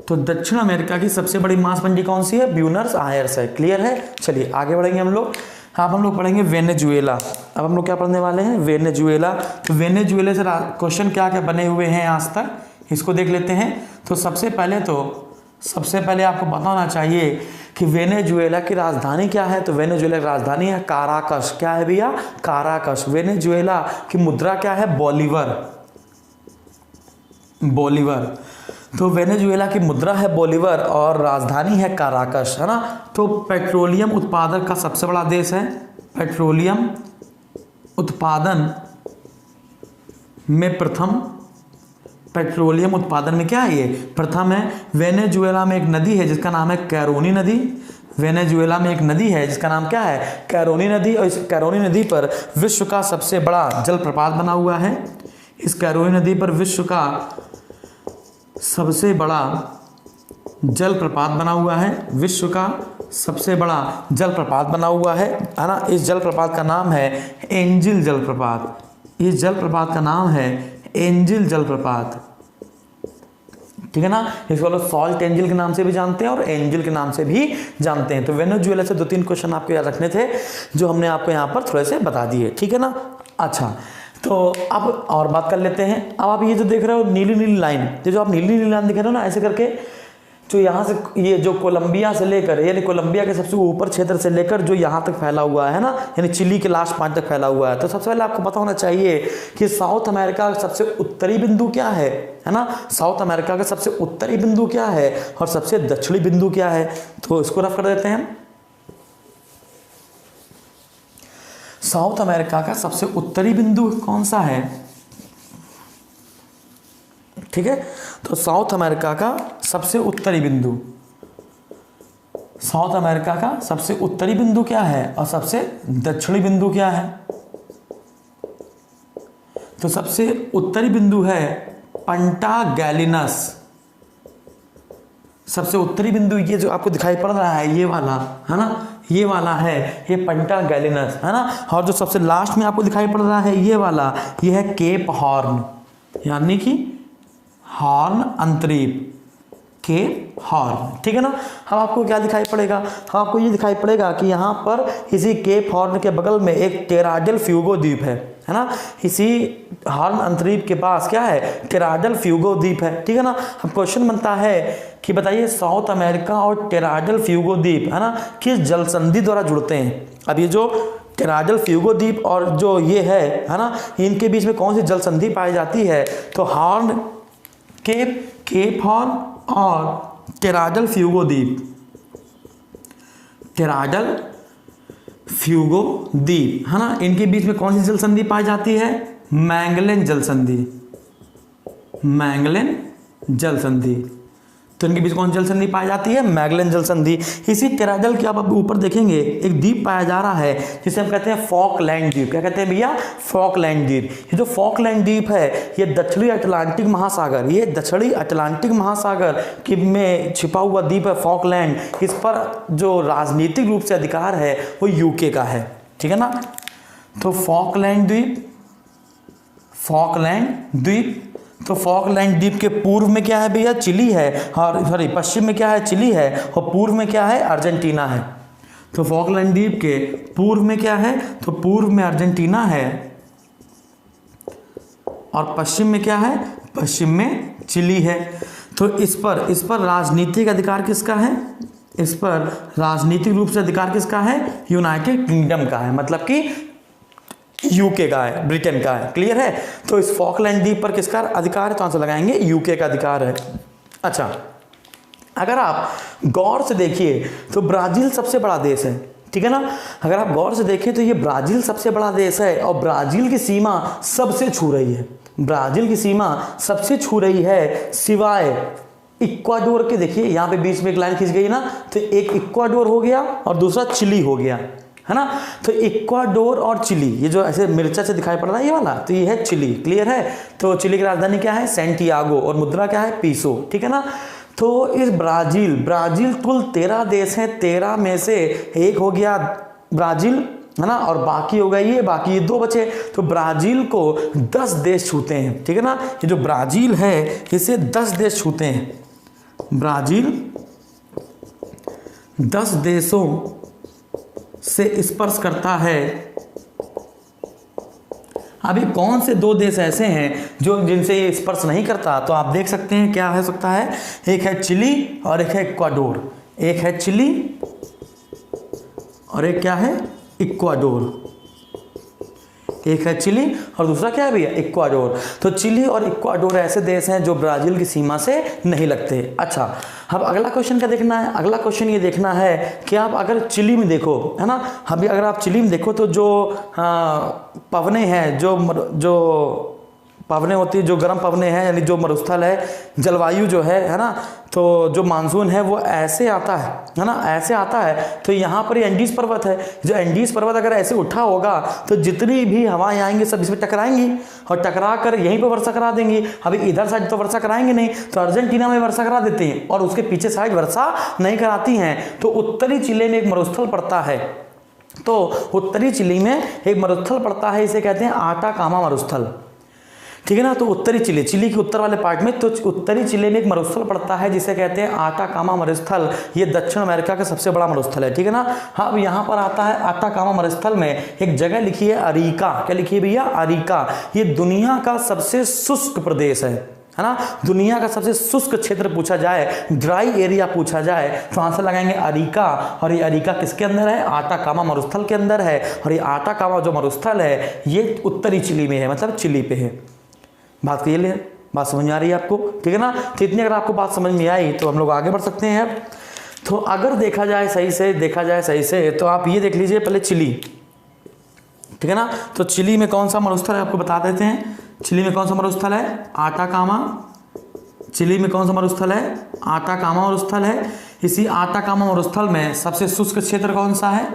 तो दक्षिण अमेरिका की सबसे बड़ी मांस मंडी कौन सी है? ब्यूनस आयर्स है। क्लियर है? चलिए आगे बढ़ेंगे हम लोग। अब हम लोग पढ़ेंगे वेनेजुएला। अब हम लोग क्या पढ़ने वाले हैं? वेनेजुएला। तो वेनेजुएला से क्वेश्चन क्या क्या बने हुए हैं आज तक, इसको देख लेते हैं। तो सबसे पहले आपको पता होना चाहिए कि वेनेजुएला की राजधानी क्या है, तो वेनेजुएला की राजधानी है काराकस। क्या है भैया, काराकस। वेनेजुएला की मुद्रा क्या है, बोलीवर, बोलीवर। तो वेनेजुएला की मुद्रा है बोलीवर और राजधानी है काराकस, है ना। तो पेट्रोलियम उत्पादन का सबसे बड़ा देश है, पेट्रोलियम उत्पादन में प्रथम, पेट्रोलियम उत्पादन में क्या है, ये प्रथम है। वेनेजुएला में एक नदी है जिसका नाम है कैरोनी नदी। वेनेजुएला में एक नदी है जिसका नाम क्या है, कैरोनी नदी। और इस कैरोनी नदी पर विश्व का सबसे बड़ा जलप्रपात बना हुआ है। इस कैरोनी नदी पर विश्व का सबसे बड़ा जलप्रपात बना हुआ है, विश्व का सबसे बड़ा जलप्रपात बना हुआ है ना। इस जलप्रपात का नाम है एंजिल जलप्रपात। इस जलप्रपात का नाम है एंजिल जलप्रपात, ठीक है ना। इसको लोग सॉल्ट एंजिल के नाम से भी जानते हैं और एंजिल के नाम से भी जानते हैं। तो वेनेजुएला से 2-3 क्वेश्चन आपको याद रखने थे जो हमने आपको यहाँ पर थोड़े से बता दिए, ठीक है ना। अच्छा, तो अब और बात कर लेते हैं। अब आप ये जो देख रहे हो नीली नीली लाइन, ये जो आप नीली नीली लाइन दिख रहे हो ना, ऐसे करके जो यहाँ से, ये जो कोलंबिया से लेकर, यानी कोलंबिया के सबसे ऊपर क्षेत्र से लेकर जो यहाँ तक फैला हुआ है ना, यानी चिली के लास्ट पॉइंट तक फैला हुआ है। तो सबसे पहले आपको पता होना चाहिए कि साउथ अमेरिका का सबसे उत्तरी बिंदु क्या है ना। साउथ अमेरिका का सबसे उत्तरी बिंदु क्या है और सबसे दक्षिणी बिंदु क्या है, तो इसको रफ कर देते हैं। साउथ अमेरिका का सबसे उत्तरी बिंदु कौन सा है, ठीक है। तो साउथ अमेरिका का सबसे उत्तरी बिंदु, साउथ अमेरिका का सबसे उत्तरी बिंदु क्या है और सबसे दक्षिणी बिंदु क्या है। तो सबसे उत्तरी बिंदु है पंटा गैलिनस। सबसे उत्तरी बिंदु ये जो आपको दिखाई पड़ रहा है, ये वाला है ना, ये वाला है, ये पंटा गैलिनस है ना। और जो सबसे लास्ट में आपको दिखाई पड़ रहा है ये वाला, ये है केप हॉर्न, यानी कि हॉर्न अंतरीप, केप हॉर्न, ठीक है ना। अब आपको क्या दिखाई पड़ेगा, आपको ये दिखाई पड़ेगा कि यहाँ पर इसी केप हॉर्न के बगल में एक टेराडल फ्यूगो द्वीप है ना। इसी हॉर्न अंतरीप के पास क्या है, टेराडल फ्यूगो द्वीप है, ठीक है ना। अब क्वेश्चन बनता है कि बताइए साउथ अमेरिका और टेराडल फ्यूगो द्वीप है ना किस जल संधि द्वारा जुड़ते हैं। अब ये जो टेराडल फ्यूगो द्वीप और जो ये है ना, इनके बीच में कौन सी जल संधि पाई जाती है, तो हॉर्न, केप हॉर्न और टेराडल फ्यूगो द्वीप, टेराडल फ्यूगो द्वीप है ना, इनके बीच में कौन सी जल संधि पाई जाती है, मैगेलन जल संधि, मैगेलन जल संधि। तो इनके बीच कौन जल संधि पाई जाती है, मैगेलन जल संधि। इसी टेराडल के आप ऊपर देखेंगे एक द्वीप पाया जा रहा है जिसे हम कहते हैं फॉकलैंड द्वीप। क्या कहते हैं भैया, फॉकलैंड द्वीप। ये जो फॉकलैंड द्वीप है ये दक्षिणी अटलांटिक महासागर, ये दक्षिणी अटलांटिक महासागर के में छिपा हुआ द्वीप है फॉकलैंड। इस पर जो राजनीतिक रूप से अधिकार है वो यूके का है, ठीक है ना। तो फॉकलैंड द्वीप, फॉकलैंड द्वीप। तो फॉकलैंड द्वीप के पूर्व में क्या है भैया, चिली है, और सॉरी पश्चिम में क्या है, चिली है, और पूर्व में क्या है, अर्जेंटीना है। तो फॉकलैंड द्वीप के पूर्व में क्या है, तो पूर्व में अर्जेंटीना है, और पश्चिम में क्या है, पश्चिम में चिली है। तो इस पर राजनीतिक अधिकार किसका है, इस पर राजनीतिक रूप से अधिकार किसका है, यूनाइटेड किंगडम का है, मतलब कि यूके का है, ब्रिटेन का है। क्लियर है। तो इस फॉकलैंड द्वीप पर किसका अधिकार है, तो आंसर लगाएंगे यूके का अधिकार है। अच्छा, अगर आप गौर से देखिए तो ब्राजील सबसे बड़ा देश है, ठीक है ना। अगर आप गौर से देखें तो ये ब्राजील सबसे बड़ा देश है और ब्राजील की सीमा सबसे छू रही है, ब्राजील की सीमा सबसे छू रही है सिवाय इक्वाडोर के। देखिए यहाँ पे बीच में एक लाइन खींच गई ना, तो एक इक्वाडोर हो गया और दूसरा चिली हो गया, है ना। तो इक्वाडोर और चिली, ये जो ऐसे मिर्चा से दिखाई पड़ रहा है ये वाला, तो ये है चिली। क्लियर है। तो चिली की राजधानी क्या है, सैंटियागो, और मुद्रा क्या है, पीसो, ठीक है ना। तो इस ब्राजील कुल 13 देश हैं, 13 में से एक हो गया ब्राजील, है ना, और बाकी हो गए ये, बाकी ये 2 बचे। तो ब्राजील को 10 देश छूते हैं, ठीक है ना। ये जो ब्राजील है इसे 10 देश छूते हैं, ब्राजील 10 देशों से स्पर्श करता है। अभी कौन से 2 देश ऐसे हैं जो जिनसे ये स्पर्श नहीं करता, तो आप देख सकते हैं क्या हो सकता है, एक है चिली और एक है इक्वाडोर। एक है चिली और एक क्या है, इक्वाडोर। एक है चिली और दूसरा क्या है भैया, इक्वाडोर। तो चिली और इक्वाडोर ऐसे देश हैं जो ब्राज़ील की सीमा से नहीं लगते। अच्छा, अब अगला क्वेश्चन क्या देखना है, अगला क्वेश्चन ये देखना है कि आप अगर चिली में देखो, है ना, अभी अगर आप चिली में देखो तो जो पवने हैं, जो पवने होती है, जो गर्म पवने हैं, यानी जो मरुस्थल है, जलवायु जो है ना, तो जो मानसून है वो ऐसे आता है ना, ऐसे आता है। तो यहाँ पर ये एंडीज पर्वत है, जो एंडीज पर्वत अगर ऐसे उठा होगा तो जितनी भी हवाएं आएंगी सब इसमें टकराएंगी और टकरा कर यहीं पर वर्षा करा देंगी। अभी इधर साइड तो वर्षा कराएंगे नहीं, तो अर्जेंटीना में वर्षा करा देते हैं और उसके पीछे साइड वर्षा नहीं कराती हैं। तो उत्तरी चिली में एक मरुस्थल पड़ता है, तो उत्तरी चिली में एक मरुस्थल पड़ता है, इसे कहते हैं आटाकामा मरुस्थल, ठीक है ना। तो उत्तरी चिली, चिली के उत्तर वाले पार्ट में, तो उत्तरी चिली में एक मरुस्थल पड़ता है जिसे कहते हैं आटाकामा मरुस्थल। ये दक्षिण अमेरिका का सबसे बड़ा मरुस्थल है, ठीक है ना। हाँ, अब यहाँ पर आता है आटाकामा मरुस्थल में एक जगह लिखी है अरीका। क्या लिखी है भैया, अरीका। ये दुनिया का सबसे शुष्क प्रदेश है ना। दुनिया का सबसे शुष्क क्षेत्र पूछा जाए, ड्राई एरिया पूछा जाए, तो आंसर लगाएंगे अरीका। और ये अरीका किसके अंदर है, आटाकामा मरुस्थल के अंदर है। और ये आटाकामा जो मरुस्थल है ये उत्तरी चिली में है, मतलब चिली पे है। बात क्लियर है, बात समझ में आ रही है आपको, ठीक है ना। तो इतनी अगर आपको बात समझ में आई तो हम लोग आगे बढ़ सकते हैं। अब तो अगर देखा जाए सही से तो आप ये देख लीजिए पहले चिली, ठीक है ना। तो चिली में कौन सा मरुस्थल है आपको बता देते हैं। चिली में कौन सा मरुस्थल है, आटाकामा। चिली में कौन सा मरुस्थल है, आटाकामा मरुस्थल है। इसी आटाकामा मरुस्थल में सबसे शुष्क क्षेत्र कौन सा है,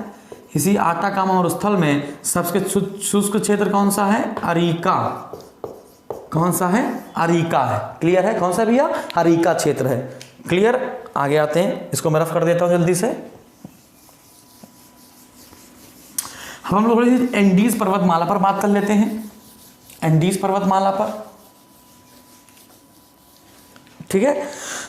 इसी आटाकामा मरुस्थल में सबसे शुष्क क्षेत्र कौन सा है, अरीका। कौन सा है, अरीका है। क्लियर है, कौन सा भैया, अरीका क्षेत्र है। क्लियर, आगे आते हैं, इसको मैं रफ कर देता हूं जल्दी से। हम लोग एंडीज पर्वतमाला पर बात कर लेते हैं, एंडीज पर्वतमाला पर, ठीक है।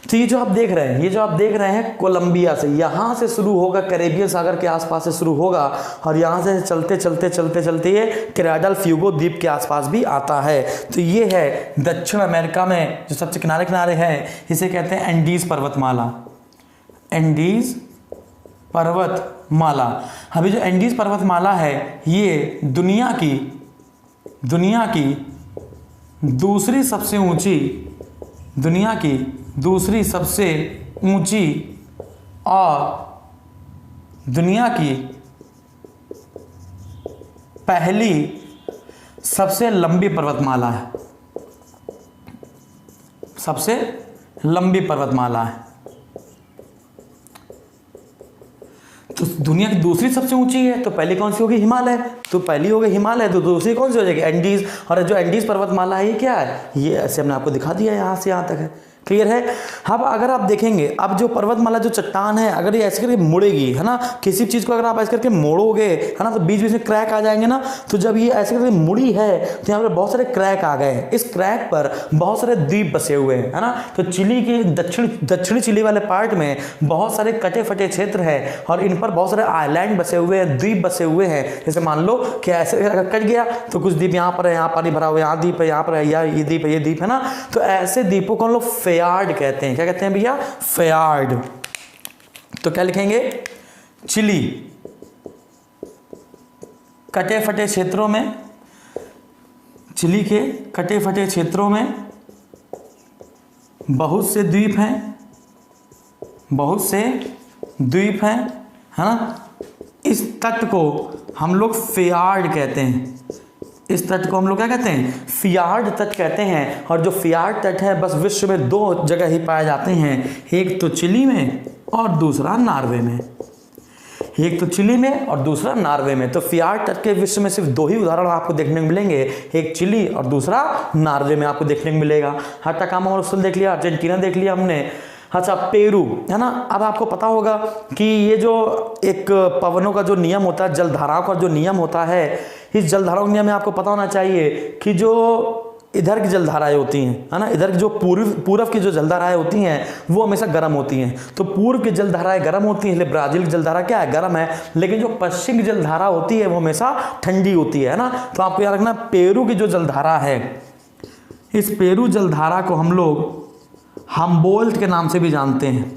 तो ये जो आप देख रहे हैं, कोलंबिया से, यहाँ से शुरू होगा, कैरेबियन सागर के आसपास से शुरू होगा और यहाँ से चलते ये कैनाडल फ्यूगो द्वीप के आसपास भी आता है। तो ये है दक्षिण अमेरिका में जो सबसे किनारे है, इसे कहते हैं एंडीज पर्वतमाला। एंडीज पर्वतमाला। अभी जो एंडीज पर्वतमाला है ये दुनिया की दूसरी सबसे ऊंची और दुनिया की पहली सबसे लंबी पर्वतमाला है, सबसे लंबी पर्वतमाला है। तो दुनिया की दूसरी सबसे ऊंची है, तो पहली कौन सी होगी, हिमालय। तो पहली होगी हिमालय, तो दूसरी कौन सी हो जाएगी, एंडीज। और जो एंडीज पर्वतमाला है ये क्या है, ये ऐसे हमने आपको दिखा दिया, यहाँ से यहाँ तक है। क्लियर है। अब अगर आप देखेंगे, अब जो पर्वतमाला जो चट्टान है, अगर ये ऐसे करके मुड़ेगी, है ना, किसी चीज़ को अगर आप ऐसे करके मोड़ोगे, है ना, तो बीच बीच में क्रैक आ जाएंगे ना। तो जब ये ऐसे करके मुड़ी है तो यहाँ पर बहुत सारे क्रैक आ गए। इस क्रैक पर बहुत सारे द्वीप बसे हुए हैं, है ना। तो चिली के दक्षिणी चिली वाले पार्ट में बहुत सारे कटे फटे क्षेत्र है और इन पर बहुत सारे आइलैंड बसे हुए हैं, द्वीप बसे हुए हैं। जैसे मान लो कि ऐसे अगर कट गया तो कुछ द्वीप यहाँ पर है, यहाँ पानी भरा हुआ, यहाँ द्वीप है, यहाँ पर है, ये द्वीप है ना। तो ऐसे द्वीपों को हम लोग फ्यार्ड कहते हैं। क्या कहते हैं भैया, फ्यार्ड। तो क्या लिखेंगे, चिली कटे फटे क्षेत्रों में, चिली के कटे फटे क्षेत्रों में बहुत से द्वीप हैं, है ना। इस तट को हम लोग फ्यार्ड कहते हैं। इस तट को हम लोग क्या कहते हैं, फ्यार्ड तट कहते हैं। और जो फ्यार्ड तट है बस विश्व में 2 जगह ही पाए जाते हैं, एक तो चिली में और दूसरा नॉर्वे में। एक तो चिली में और दूसरा नॉर्वे में। तो फ्यार्ड तट के विश्व में सिर्फ 2 ही उदाहरण आपको देखने को मिलेंगे, एक चिली और दूसरा नॉर्वे में आपको देखने को मिलेगा। आटाकामा मरुस्थल देख लिया, अर्जेंटीना देख लिया हमने। अच्छा, पेरू, है ना। अब आपको पता होगा कि ये जो एक पवनों का जो नियम होता है, जलधाराओं का जो नियम होता है, इस जलधाराओं के नियम में आपको पता होना चाहिए कि जो इधर की जलधाराएं होती हैं, है ना, इधर की जो पूर्व की जो जलधाराएं होती हैं वो हमेशा गर्म होती हैं। तो पूर्व की जलधाराएं गर्म होती हैं, इसलिए ब्राज़ील की जलधारा क्या है, गर्म है। लेकिन जो पश्चिम की जलधारा होती है वो हमेशा ठंडी होती है ना। तो आपको याद रखना, पेरू की जो जलधारा है, इस पेरू जलधारा को हम लोग हम्बोल्ट के नाम से भी जानते हैं।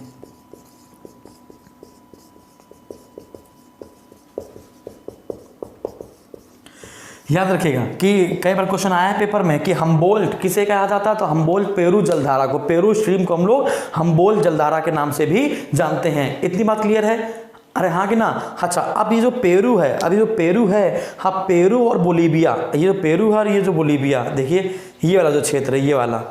याद रखिएगा कि कई बार क्वेश्चन आया है पेपर में कि हम्बोल्ट किसे कहा जाता है, तो हम्बोल्ट पेरू जलधारा को, पेरू स्ट्रीम को हम लोग हम्बोल्ट जलधारा के नाम से भी जानते हैं। इतनी बात क्लियर है? अरे हाँ कि ना? अच्छा, अब ये जो पेरू है, अभी जो पेरू है, हाँ पेरू और बोलीविया, ये जो पेरू है और ये जो बोलीविया, देखिए ये वाला जो क्षेत्र है, ये वाला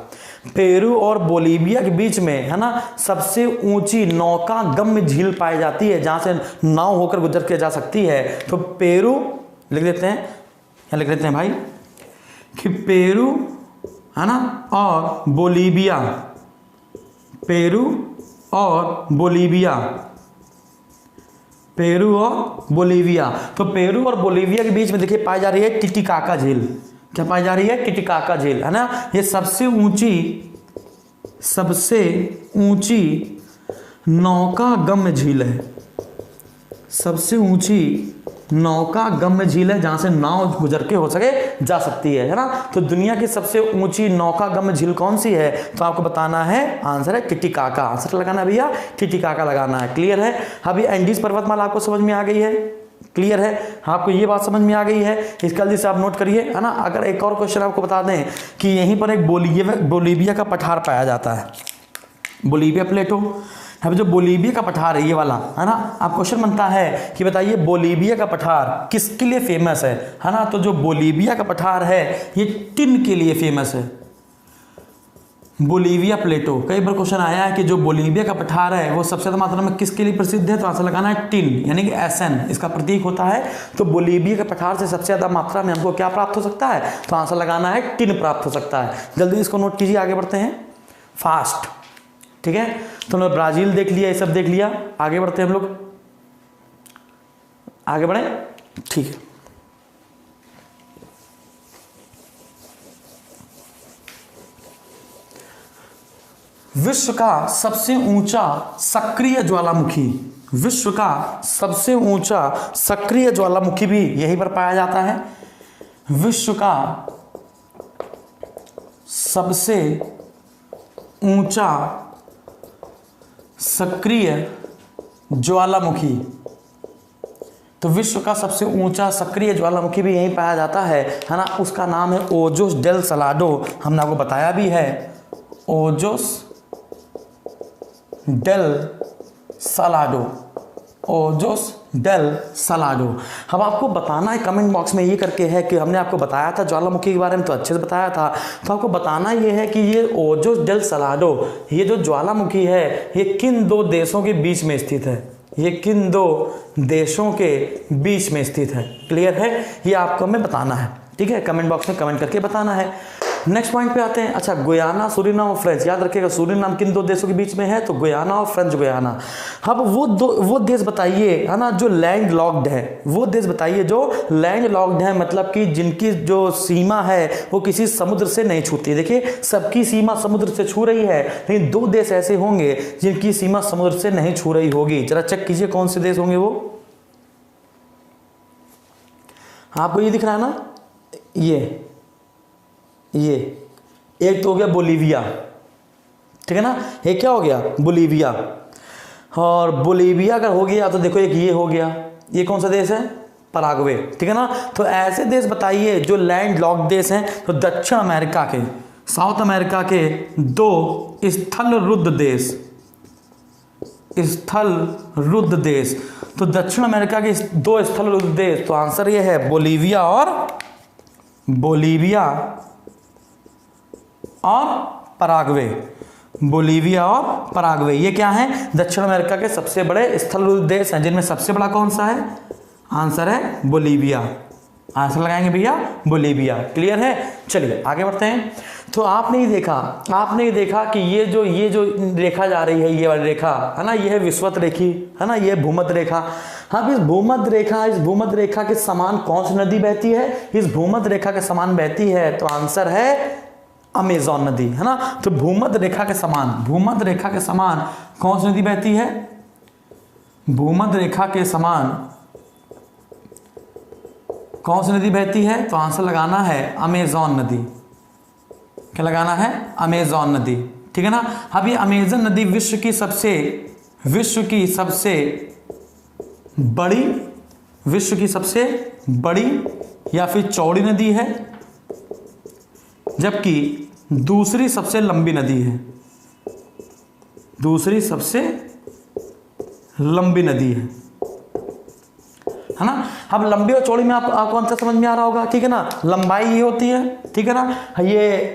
पेरू और बोलीविया के बीच में है ना सबसे ऊंची नौका गम्य झील पाई जाती है, जहां से नाव होकर गुजर के जा सकती है। तो पेरू लिख देते हैं, यहाँ लिख देते हैं भाई कि पेरू है ना और बोलीविया, पेरू और बोलीविया, पेरू और बोलीविया। तो पेरू और बोलीविया के बीच में देखिए पाई जा रही है टिटिकाका झील। क्या पाई जा रही है? टिटिकाका झील, है ना। ये सबसे ऊंची नौका गम्य झील है, सबसे ऊंची नौका गम्य झील है, जहां से नाव गुजर के हो सके जा सकती है ना। तो दुनिया की सबसे ऊंची नौका गम्य झील कौन सी है? तो आपको बताना है, आंसर है टिटिकाका। आंसर लगाना है भैया, टिटिकाका लगाना है। क्लियर है? अभी एंडीज पर्वतमाला आपको समझ में आ गई है? क्लियर है? आपको ये बात समझ में आ गई है? इसका जल्दी से आप नोट करिए, है ना। अगर एक और क्वेश्चन आपको बता दें कि यहीं पर एक बोलीविया का पठार पाया जाता है, बोलीविया प्लेटो। अब जो बोलीविया का पठार है ये वाला, है ना, आप क्वेश्चन बनता है कि बताइए बोलीविया का पठार किसके लिए फेमस है ना। तो जो बोलीविया का पठार है ये टिन के लिए फेमस है, बोलीविया प्लेटो। कई बार क्वेश्चन आया है कि जो बोलीविया का पठार है वो सबसे ज्यादा मात्रा में किसके लिए प्रसिद्ध है? तो आंसर लगाना है टिन, यानी कि एसएन इसका प्रतीक होता है। तो बोलीविया के पठार से सबसे ज्यादा मात्रा में हमको क्या प्राप्त हो सकता है? तो आंसर लगाना है टिन प्राप्त हो सकता है। जल्दी इसको नोट कीजिए, आगे बढ़ते हैं फास्ट। ठीक है, तो हमने ब्राजील देख लिया, ये सब देख लिया, आगे बढ़ते हैं हम लोग, आगे बढ़े। ठीक है, विश्व का सबसे ऊंचा सक्रिय ज्वालामुखी, विश्व का सबसे ऊंचा सक्रिय ज्वालामुखी भी यहीं पर पाया जाता है। विश्व का सबसे ऊंचा सक्रिय ज्वालामुखी, तो विश्व का सबसे ऊंचा सक्रिय ज्वालामुखी भी यहीं पाया जाता है ना। उसका नाम है ओजोस डेल सलाडो। हमने आपको बताया भी है, Ojos del Salado, Ojos del Salado. अब आपको बताना है कमेंट बॉक्स में ये करके है कि हमने आपको बताया था ज्वालामुखी के बारे में, तो अच्छे से बताया था। तो आपको बताना ये है कि ये ओजोस डेल सलाडो, ये जो ज्वालामुखी है ये किन दो देशों के बीच में स्थित है? ये किन दो देशों के बीच में स्थित है? क्लियर है? ये आपको हमें बताना है। ठीक है, कमेंट बॉक्स में कमेंट करके बताना है। नेक्स्ट पॉइंट पे आते हैं। अच्छा, गुयाना, सूरीनाम और फ्रेंच, याद रखिएगा सूरीनाम किन दो देशों के बीच में है? तो गुयाना और फ्रेंच गुयाना। अब वो देश बताइए, है ना, जो लैंड लॉक्ड है। वो देश बताइए जो लैंड लॉक्ड है, मतलब कि जिनकी जो सीमा है वो किसी समुद्र से नहीं छूती। देखिए सबकी सीमा समुद्र से छू रही है, लेकिन दो देश ऐसे होंगे जिनकी सीमा समुद्र से नहीं छू रही होगी। जरा चेक कीजिए कौन से देश होंगे वो। आपको ये दिख रहा है ना, ये एक तो हो गया बोलीविया, ठीक है ना। ये क्या हो गया? बोलीविया। और बोलीविया अगर हो गया तो देखो एक ये हो गया, ये कौन सा देश है? पराग्वे, ठीक है ना। तो ऐसे देश बताइए जो लैंड लॉक देश हैं। तो दक्षिण अमेरिका के, साउथ अमेरिका के दो स्थल रुद्ध देश, स्थल रुद्ध देश। तो दक्षिण अमेरिका के दो स्थल रुद्ध देश, तो आंसर ये है बोलीविया और पराग्वे। बोलीविया और पराग्वे ये क्या है? दक्षिण अमेरिका के सबसे बड़े स्थल रुद्ध देश हैं, जिनमें सबसे बड़ा कौन सा है? आंसर है बोलीविया। आंसर लगाएंगे भैया बोलीविया। क्लियर है? चलिए आगे बढ़ते हैं। तो आपने ही देखा कि ये जो रेखा जा रही है, ये वाली रेखा है ना, ये है विषुवत रेखी, है ना, ये भूमध्य रेखा। हाँ, इस भूमध्य रेखा के समान कौन सी नदी बहती है? इस भूमध्य रेखा के समान बहती है, तो आंसर है अमेज़न नदी, है ना। तो भूमध्य रेखा के समान कौन सी नदी बहती है? भूमध्य रेखा के समान कौन सी नदी बहती है? तो आंसर लगाना है अमेज़न नदी। क्या लगाना है? अमेज़न नदी, ठीक है ना। अब ये अमेज़न नदी विश्व की सबसे बड़ी या फिर चौड़ी नदी है, जबकि दूसरी सबसे लंबी नदी दूसरी सबसे लंबी नदी है ना। अब लंबी और चौड़ी में आपको अंतर समझ में आ रहा होगा, ठीक है ना। लंबाई ये होती है, ठीक है ना।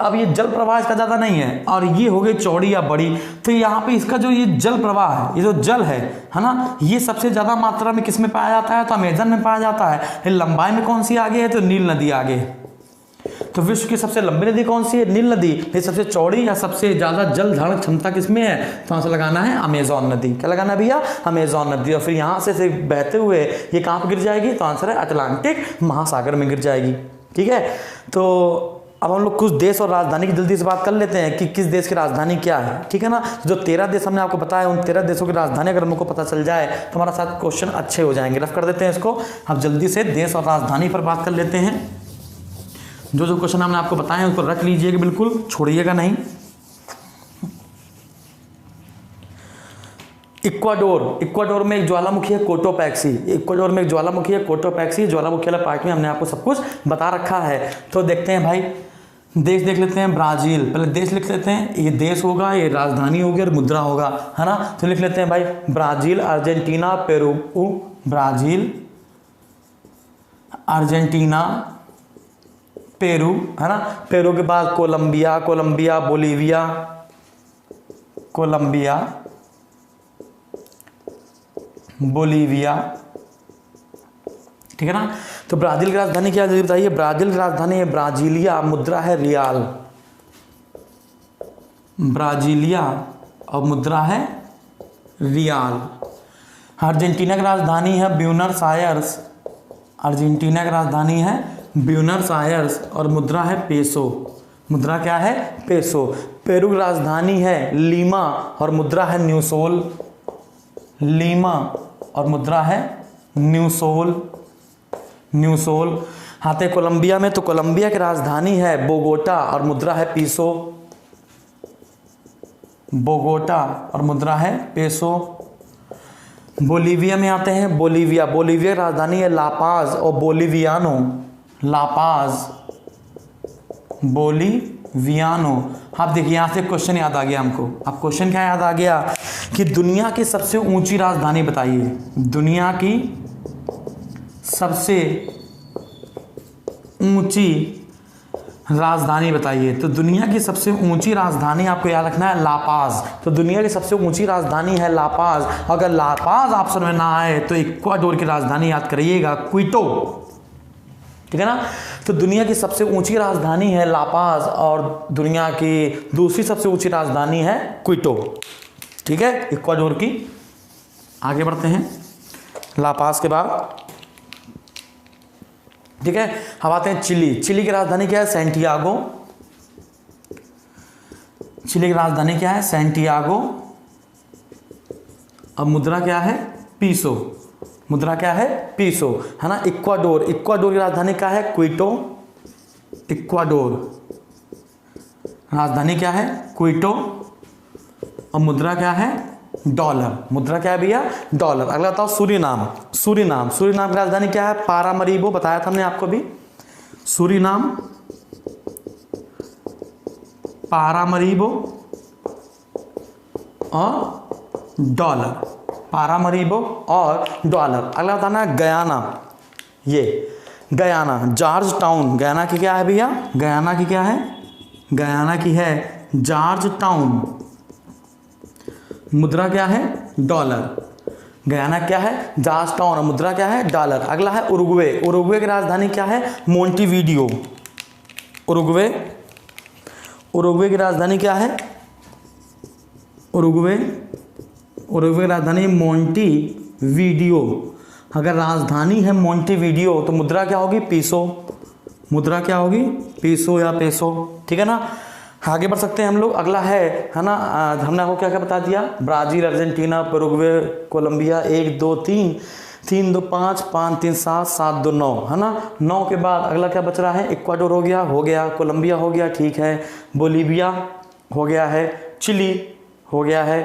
अब ये जल प्रवाह इसका ज़्यादा नहीं है, और ये हो गई चौड़ी या बड़ी। तो यहाँ पे इसका जो ये जल प्रवाह है, ये जो जल है ना, ये सबसे ज़्यादा मात्रा में किस में पाया जाता है, तो अमेजन में पाया जाता है। लंबाई में कौन सी आगे है, तो नील नदी आगे है। तो विश्व की सबसे लंबी नदी कौन सी है, नील नदी। ये सबसे चौड़ी या सबसे ज़्यादा जल धारण क्षमता किसमें है, तो आंसर लगाना है अमेजॉन नदी। क्या लगाना है भैया, अमेजॉन नदी। और फिर यहाँ से बहते हुए ये कहाँ पर गिर जाएगी, तो आंसर है अटलांटिक महासागर में गिर जाएगी, ठीक है। तो अब हम लोग कुछ देश और राजधानी की जल्दी से बात कर लेते हैं कि किस देश की राजधानी क्या है, ठीक है ना। जो 13 देश हमने आपको बताया, उन 13 देशों की राजधानी अगर हमको पता चल जाए तो हमारा साथ क्वेश्चन अच्छे हो जाएंगे। रफ कर देते हैं इसको। अब जल्दी से देश और राजधानी पर बात कर लेते हैं। जो क्वेश्चन हमने आपको बताए हैं उसको रख लीजिएगा, बिल्कुल छोड़िएगा नहीं। इक्वाडोर में एक ज्वालामुखी है कोटोपैक्सी। इक्वाडोर में एक ज्वालामुखी है कोटोपैक्सी। ज्वालामुखी वाला पार्ट में हमने आपको सब कुछ बता रखा है। तो देखते हैं भाई, देश देख लेते हैं। ब्राज़ील, पहले देश लिख लेते हैं। ये देश होगा, ये राजधानी होगी और मुद्रा होगा, है ना। तो लिख लेते हैं भाई, Brazil, Argentina, Peru. Brazil, Argentina, Peru, है ना। पेरू के बाद कोलंबिया, बोलीविया, ठीक है ना। तो ब्राज़ील की राजधानी क्या है बताइए। ब्राज़ील की राजधानी है ब्राज़ीलिया, मुद्रा है रियाल। ब्राज़ीलिया और मुद्रा है रियाल। अर्जेंटीना की राजधानी है ब्यूनस आयर्स। अर्जेंटीना की राजधानी है ब्यूनस आयर्स और मुद्रा है पेसो। मुद्रा क्या है, पेसो। पेरू की राजधानी है लीमा और मुद्रा है न्यूसोल। लीमा और मुद्रा है न्यूसोल। आते कोलंबिया में, तो कोलंबिया की राजधानी है बोगोटा और मुद्रा है पीसो। बोगोटा और मुद्रा है पेसो। बोलीविया में आते हैं। बोलीविया की राजधानी है लापाज और बोलीवियानो। आप देखिए, यहाँ से क्वेश्चन याद आ गया हमको। अब क्वेश्चन क्या याद आ गया कि दुनिया की सबसे ऊंची राजधानी बताइए। दुनिया की सबसे ऊंची राजधानी बताइए। तो दुनिया की सबसे ऊंची राजधानी आपको याद रखना है लापाज। तो दुनिया की सबसे ऊंची राजधानी है लापाज। अगर लापाज ऑप्शन में ना आए तो इक्वाडोर की राजधानी याद करिएगा, क्विटो, ठीक है ना। तो दुनिया की सबसे ऊंची राजधानी है लापाज और दुनिया की दूसरी सबसे ऊंची राजधानी है क्विटो, ठीक है, इक्वाडोर की। आगे बढ़ते हैं लापाज के बाद, ठीक है। अब आते हैं चिली की राजधानी क्या है, सैंटियागो। चिली की राजधानी क्या है, सैंटियागो। अब मुद्रा क्या है, पीसो। मुद्रा क्या है, पीसो, है ना। इक्वाडोर की राजधानी क्या है, क्विटो। इक्वाडोर राजधानी क्या है, क्विटो। और मुद्रा क्या है, डॉलर। मुद्रा क्या है भैया, डॉलर। अगला बताओ सूरीनाम की राजधानी क्या है, पारामरीबो। बताया था हमने आपको भी, सूरीनाम, पारामरीबो और डॉलर। पारामरीबो और डॉलर। अगला बताना है गयाना। ये गयाना, जॉर्ज टाउन। गयाना की क्या है भैया, गयाना की क्या है, गयाना की है जॉर्ज टाउन। मुद्रा क्या है, डॉलर। गयाना क्या है, जॉर्ज टाउन और मुद्रा क्या है, डॉलर। अगला है उरुग्वे की राजधानी क्या है, मोंटेवीडियो। उरुग्वे की राजधानी क्या है, उरुग्वे की राजधानी मोंटेवीडियो। अगर राजधानी है मोंटेवीडियो तो मुद्रा क्या होगी, पीसो। मुद्रा क्या होगी, पीसो या पेसो, ठीक है ना। आगे बढ़ सकते हैं हम लोग। अगला है ना, हमने आपको क्या क्या बता दिया, ब्राज़ील, अर्जेंटीना, पेरुग्वे, कोलंबिया। 1 2 3 3 2 5 5 3 7 7 2 9, है ना। 9 के बाद अगला क्या बच रहा है, इक्वाडोर हो गया, कोलंबिया हो गया, ठीक है, बोलीविया हो गया है, चिली हो गया है,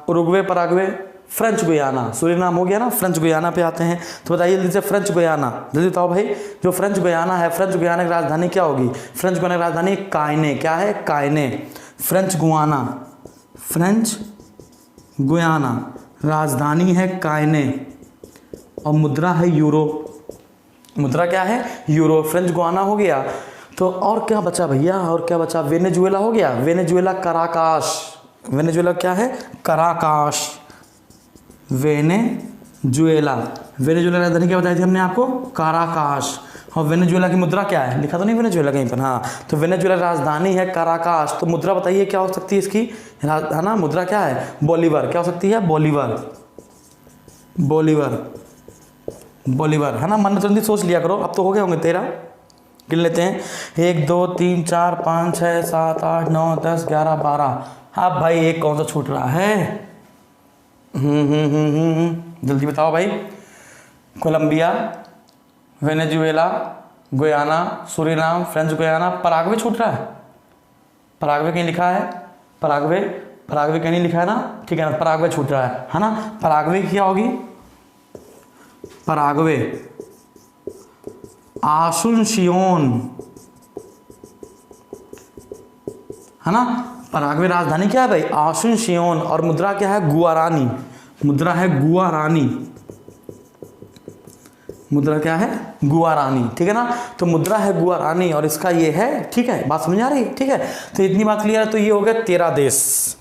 Uruguay, Paraguay, French Guiana, Suriname हो गया ना, फ्रेंच गुयाना पे आते हैं। तो बताइए जल्दी से, फ्रेंच गुयाना, जल्दी बताओ भाई, जो फ्रेंच गुयाना है, फ्रेंच गुयाना की राजधानी क्या होगी? फ्रेंच गुयाना की राजधानी कायने, क्या है? कायने। फ्रेंच गुयाना, फ्रेंच गुयाना राजधानी है कायने और मुद्रा है यूरो। मुद्रा क्या है? यूरो। फ्रेंच गुयाना हो गया। तो और क्या बचा भैया, और क्या बचा? वेनेजुएला हो गया, वेनेजुएला कराकाश, वेनेजुएला क्या है? कराकाश, वेनेजुएला। वेनेजुएला राजधानी क्या बताई थी हमने आपको? काराकाश। और वेनेजुएला की मुद्रा क्या है? लिखा तो नहीं वेनेजुएला कहीं पर? हाँ, तो वेनेजुएला राजधानी है काराकाश। तो मुद्रा बताइए क्या हो सकती है इसकी, है ना? मुद्रा क्या है? बोलीवर। क्या हो सकती है? बोलीवर, बोलीवर, बोलीवर, है ना? मन में जल्दी सोच लिया करो, अब तो हो गए होंगे 13। गिन लेते हैं, 1 2 3 4 5 6 7 8 9 10 11 12। अब भाई एक कौन सा छूट रहा है? जल्दी बताओ भाई। Colombia, Venezuela, Guyana, Suriname, French Guiana, Paraguay छूट रहा है। पराग्वे कहीं लिखा है? पराग्वे, पराग्वे कहीं नहीं लिखा है ना? ठीक है ना, पराग्वे छूट रहा है ना? पराग्वे क्या होगी? पराग्वे, आसुनसियोन, है ना? पराग्वे राजधानी क्या है भाई? आसुनसियोन। और मुद्रा क्या है? गुआरानी। मुद्रा है गुआरानी। मुद्रा क्या है? गुआरानी। ठीक है ना? तो मुद्रा है गुआरानी और इसका ये है। ठीक है, बात समझ आ रही है? ठीक है, तो इतनी बात क्लियर है। तो ये हो गया 13 देश।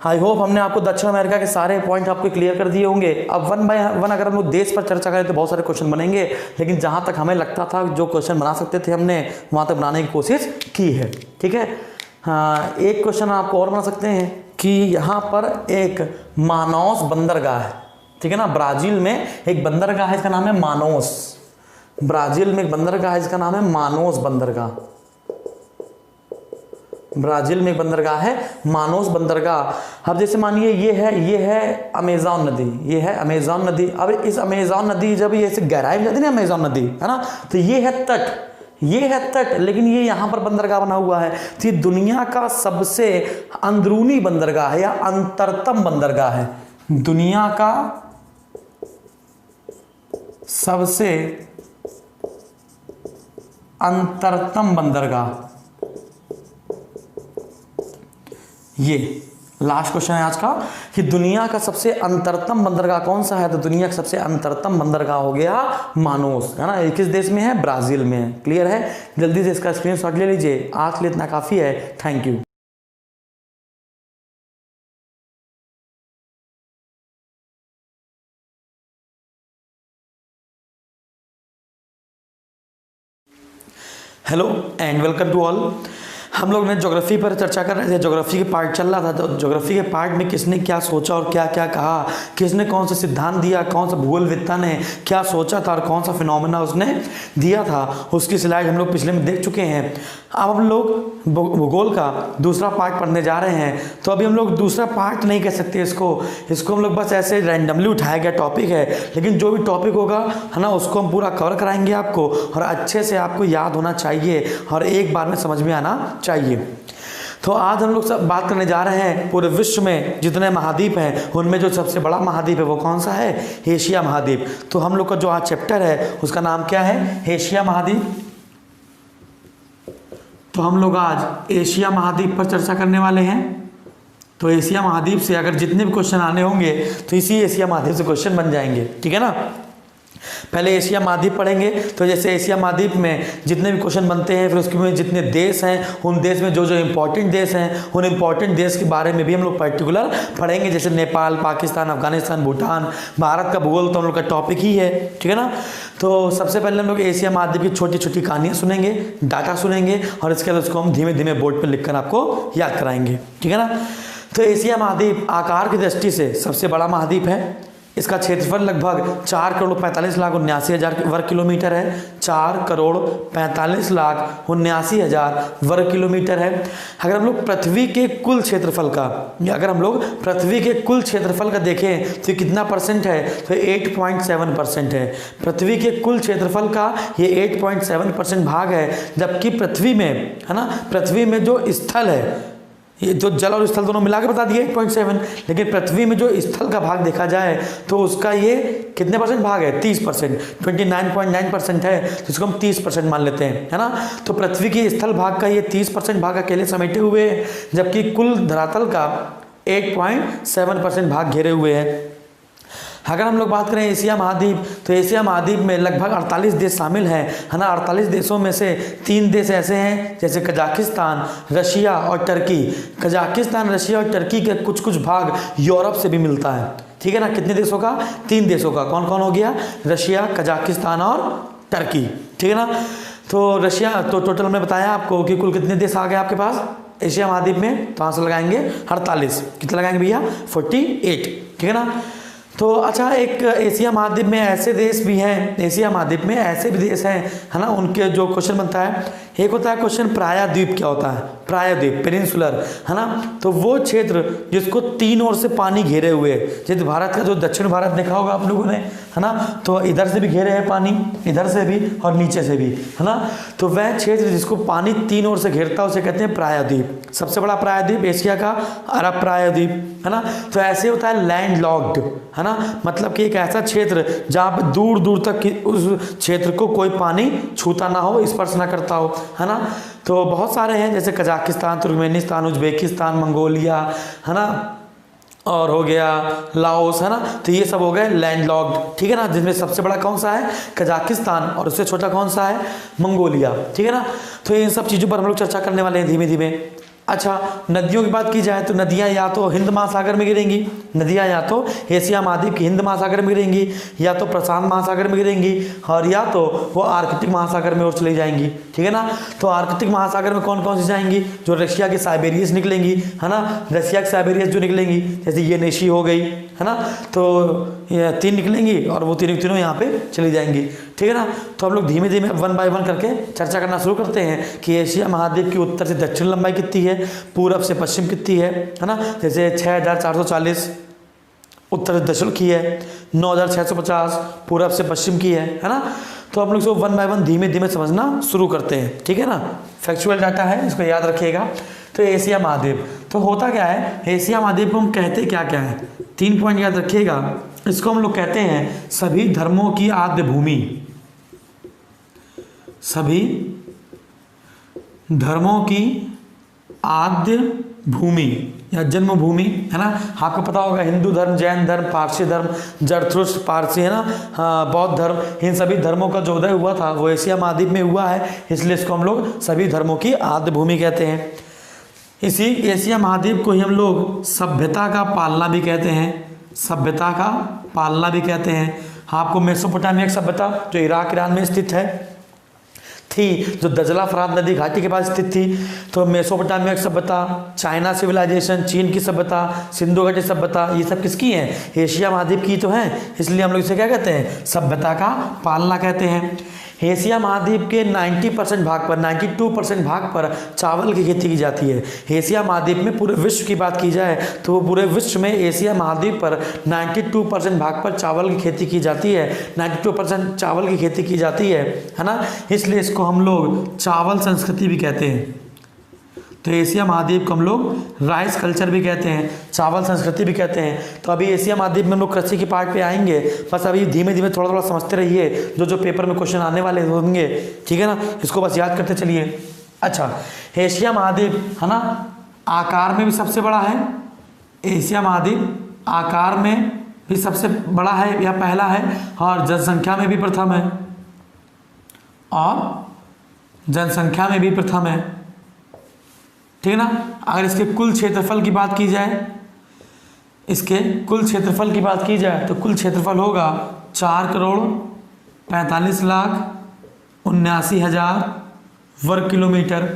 आई होप हमने आपको दक्षिण अमेरिका के सारे पॉइंट आपको क्लियर कर दिए होंगे। अब 1 बाय 1 अगर हम लोग देश पर चर्चा करें तो बहुत सारे क्वेश्चन बनेंगे, लेकिन जहां तक हमें लगता था जो क्वेश्चन बना सकते थे हमने वहां तक बनाने की कोशिश की है। ठीक है, हाँ, एक क्वेश्चन आपको और बना सकते हैं कि यहाँ पर एक मानोस बंदरगाह है। ठीक है ना? ब्राजील में एक बंदरगाह है, इसका नाम है मानोस। ब्राजील में एक बंदरगाह है, इसका नाम है मानोस बंदरगाह। ब्राजील में एक बंदरगाह है, मानोस बंदरगाह। अब जैसे मानिए ये है अमेज़न नदी, ये है अमेज़न नदी। अब इस अमेज़न नदी जब ये ऐसे गहराई में जाती है ना अमेज़न नदी, है ना, तो ये है तट, ये है तट, लेकिन ये यहाँ पर बंदरगाह बना हुआ है। तो ये दुनिया का सबसे अंदरूनी बंदरगाह है या अंतरतम बंदरगाह है। दुनिया का सबसे अंतरतम बंदरगाह, ये लास्ट क्वेश्चन है आज का कि दुनिया का सबसे अंतरतम बंदरगाह कौन सा है? तो दुनिया का सबसे अंतरतम बंदरगाह हो गया मानोस, है ना? ये किस देश में है? ब्राजील में है। क्लियर है? जल्दी से इसका स्क्रीनशॉट ले लीजिए। आज के लिए इतना काफी है। Thank you. Hello and welcome to all. हम लोग ने ज्योग्राफी पर चर्चा कर रहे थे, ज्योग्राफी के पार्ट चल रहा था। तो ज्योग्राफी के पार्ट में किसने क्या सोचा और क्या क्या कहा, किसने कौन सा सिद्धांत दिया, कौन सा भूगोलवेत्ता ने क्या सोचा था और कौन सा फिनोमेना उसने दिया था, उसकी स्लाइड हम लोग पिछले में देख चुके हैं। अब हम लोग भूगोल का दूसरा पार्ट पढ़ने जा रहे हैं। तो अभी हम लोग दूसरा पार्ट नहीं कह सकते इसको हम लोग बस ऐसे रैंडमली उठाया गया टॉपिक है, लेकिन जो भी टॉपिक होगा, है ना, उसको हम पूरा कवर कराएंगे आपको, और अच्छे से आपको याद होना चाहिए और एक बार में समझ में आना चाहिए। तो आज हम लोग सब बात करने जा रहे हैं पूरे विश्व में जितने महाद्वीप हैं उनमें जो सबसे बड़ा महाद्वीप है वो कौन सा है? एशिया महाद्वीप। तो हम लोग का जो आज चैप्टर है उसका नाम क्या है? एशिया महाद्वीप। तो हम लोग आज एशिया महाद्वीप पर चर्चा करने वाले हैं। तो एशिया महाद्वीप से अगर जितने भी क्वेश्चन आने होंगे तो इसी एशिया महाद्वीप से क्वेश्चन बन जाएंगे। ठीक है ना? पहले एशिया महाद्वीप पढ़ेंगे। तो जैसे एशिया महाद्वीप में जितने भी क्वेश्चन बनते हैं, फिर उसके में जितने देश हैं, उन देश में जो जो इम्पोर्टेंट देश हैं, उन इम्पोर्टेंट देश के बारे में भी हम लोग पर्टिकुलर पढ़ेंगे। जैसे नेपाल, पाकिस्तान, अफगानिस्तान, भूटान। भारत का भूगोल तो हम लोग का टॉपिक ही है। ठीक है ना? तो सबसे पहले हम लोग एशिया महाद्वीप की छोटी छोटी कहानियाँ सुनेंगे, डाटा सुनेंगे, और इसके बाद उसको हम धीमे धीमे बोर्ड पर लिख कर आपको याद कराएंगे। ठीक है ना? तो एशिया महाद्वीप आकार की दृष्टि से सबसे बड़ा महाद्वीप है। इसका क्षेत्रफल लगभग 4,45,79,000 वर्ग किलोमीटर है। 4,45,79,000 वर्ग किलोमीटर है। अगर हम लोग पृथ्वी के कुल क्षेत्रफल का देखें तो कितना परसेंट है? तो 8.7% है। पृथ्वी के कुल क्षेत्रफल का ये 8.7% भाग है। जबकि पृथ्वी में, है ना, पृथ्वी में जो स्थल है, ये तो जल और स्थल दोनों मिला के बता दिए 8.7, लेकिन पृथ्वी में जो स्थल का भाग देखा जाए तो उसका ये कितने परसेंट भाग है, 30%, 29.9% है, तो इसको हम 30% मान लेते हैं, है ना। तो पृथ्वी के स्थल भाग का ये 30% भाग अकेले समेटे हुए है, जबकि कुल धरातल का 8.7% भाग घेरे हुए हैं। अगर हम लोग बात करें एशिया महाद्वीप, तो एशिया महाद्वीप में लगभग 48 देश शामिल हैं, है ना। 48 देशों में से 3 देश ऐसे हैं जैसे कजाकिस्तान, रशिया और टर्की। कजाकिस्तान, रशिया और टर्की के कुछ कुछ भाग यूरोप से भी मिलता है, ठीक है ना। कितने देशों का, 3 देशों का। कौन कौन हो गया, रशिया, कजाकिस्तान और टर्की, ठीक है ना। तो रशिया, तो टोटल हमने बताया आपको कि कुल कितने देश आ गए आपके पास एशिया महाद्वीप में, तो आंसर लगाएंगे 48। कितना लगाएंगे भैया, 48, ठीक है ना। तो अच्छा, एक एशिया महाद्वीप में ऐसे देश भी हैं, एशिया महाद्वीप में ऐसे भी देश हैं, है ना। उनके जो क्वेश्चन बनता है, एक होता है क्वेश्चन प्रायद्वीप, क्या होता है प्रायद्वीप, पेनिनसुलर, है ना। तो वो क्षेत्र जिसको 3 ओर से पानी घेरे हुए, जैसे भारत का जो दक्षिण भारत देखा होगा आप लोगों ने, है ना। तो इधर से भी घेरे हैं पानी, इधर से भी और नीचे से भी, है ना। तो वह क्षेत्र जिसको पानी 3 ओर से घेरता है उसे कहते हैं प्रायद्वीप। सबसे बड़ा प्रायद्वीप एशिया का अरब प्रायद्वीप, है ना। तो ऐसे होता है लैंड लॉक्ड, है ना, मतलब कि एक ऐसा क्षेत्र जहाँ पर दूर दूर तक उस क्षेत्र को कोई पानी छूता ना हो, स्पर्श ना करता हो, है ना। तो बहुत सारे हैं जैसे कजाकिस्तान, तुर्कमेनिस्तान, उज्बेकिस्तान, मंगोलिया, है ना, और हो गया लाओस, है ना। तो ये सब हो गए लैंड लॉक्ड, ठीक है ना, जिसमें सबसे बड़ा कौन सा है, कजाकिस्तान, और उससे छोटा कौन सा है, मंगोलिया, ठीक है ना। तो इन सब चीज़ों पर हम लोग चर्चा करने वाले हैं धीमे धीमे। अच्छा, नदियों की बात की जाए तो नदियाँ या तो हिंद महासागर में गिरेंगी, नदियाँ या तो एशिया महाद्वीप की हिंद महासागर में गिरेंगी, या तो प्रशांत महासागर में गिरेंगी, और या तो वो आर्कटिक महासागर में और चली जाएंगी, ठीक है ना। तो आर्कटिक महासागर में कौन कौन सी जाएंगी, जो रशिया के साइबेरियस निकलेंगी, है ना, रशिया के साइबेरियस जो निकलेंगी, जैसे ये नेशी हो गई, है ना। तो ये 3 निकलेंगी और वो तीनों यहाँ पे चली जाएंगी, ठीक है ना। तो हम लोग धीमे धीमे 1 बाय 1 करके चर्चा करना शुरू करते हैं कि एशिया महाद्वीप की उत्तर से दक्षिण लंबाई कितनी है, पूरब से पश्चिम कितनी है ना। जैसे 6440 उत्तर से दक्षिण की है, 9650 पूरब से पश्चिम की है ना। तो हम लोग इसको 1 बाय 1 धीमे धीमे समझना शुरू करते हैं, ठीक है ना। फैक्चुअल डाटा है, इसको याद रखिएगा। तो एशिया महाद्वीप, तो होता क्या है, एशिया महाद्वीप को हम कहते क्या क्या है, 3 पॉइंट याद रखिएगा। इसको हम लोग कहते हैं सभी धर्मों की आद्य भूमि, सभी धर्मों की आद्य भूमि या जन्मभूमि, है ना। आपको पता होगा हिंदू धर्म, जैन धर्म, पारसी धर्म, जरथुस्त्र पारसी, है ना, बौद्ध धर्म, इन सभी धर्मों का जो उदय हुआ था वो एशिया महाद्वीप में हुआ है, इसलिए इसको हम लोग सभी धर्मों की आद्य भूमि कहते हैं। इसी एशिया महाद्वीप को ही हम लोग सभ्यता का पालना भी कहते हैं, सभ्यता का पालना भी कहते हैं। आपको मेसोपोटामिया की सभ्यता जो इराक ईरान में स्थित है थी, जो दजला फरात नदी घाटी के पास स्थित थी, तो मेसोपोटामिया की सभ्यता, चाइना सिविलाइजेशन, चीन की सभ्यता, सिंधु घाटी सभ्यता, ये सब किसकी है, एशिया महाद्वीप की तो है, इसलिए हम लोग इसे क्या कहते हैं, सभ्यता का पालना कहते हैं। एशिया महाद्वीप के 90% भाग पर, 92% भाग पर चावल की खेती की जाती है। एशिया महाद्वीप में पूरे विश्व की बात की जाए तो वो पूरे विश्व में एशिया महाद्वीप पर 92% भाग पर चावल की खेती की जाती है, 92% चावल की खेती की जाती है ना। इसलिए इसको हम लोग चावल संस्कृति भी कहते हैं। तो एशिया महाद्वीप को हम लोग राइस कल्चर भी कहते हैं, चावल संस्कृति भी कहते हैं। तो अभी एशिया महाद्वीप में हम लोग कृषि की पार्ट पे आएंगे, बस अभी धीमे धीमे थोड़ा थोड़ा समझते रहिए जो पेपर में क्वेश्चन आने वाले होंगे, ठीक है ना, इसको बस याद करते चलिए। अच्छा, एशिया महाद्वीप, है ना, आकार में भी सबसे बड़ा है, एशिया महाद्वीप आकार में भी सबसे बड़ा है या पहला है, और जनसंख्या में भी प्रथम है, और जनसंख्या में भी प्रथम है, ठीक है ना। अगर इसके कुल क्षेत्रफल की बात की जाए, इसके कुल क्षेत्रफल की बात की जाए तो कुल क्षेत्रफल होगा 4,45,79,000 वर्ग किलोमीटर,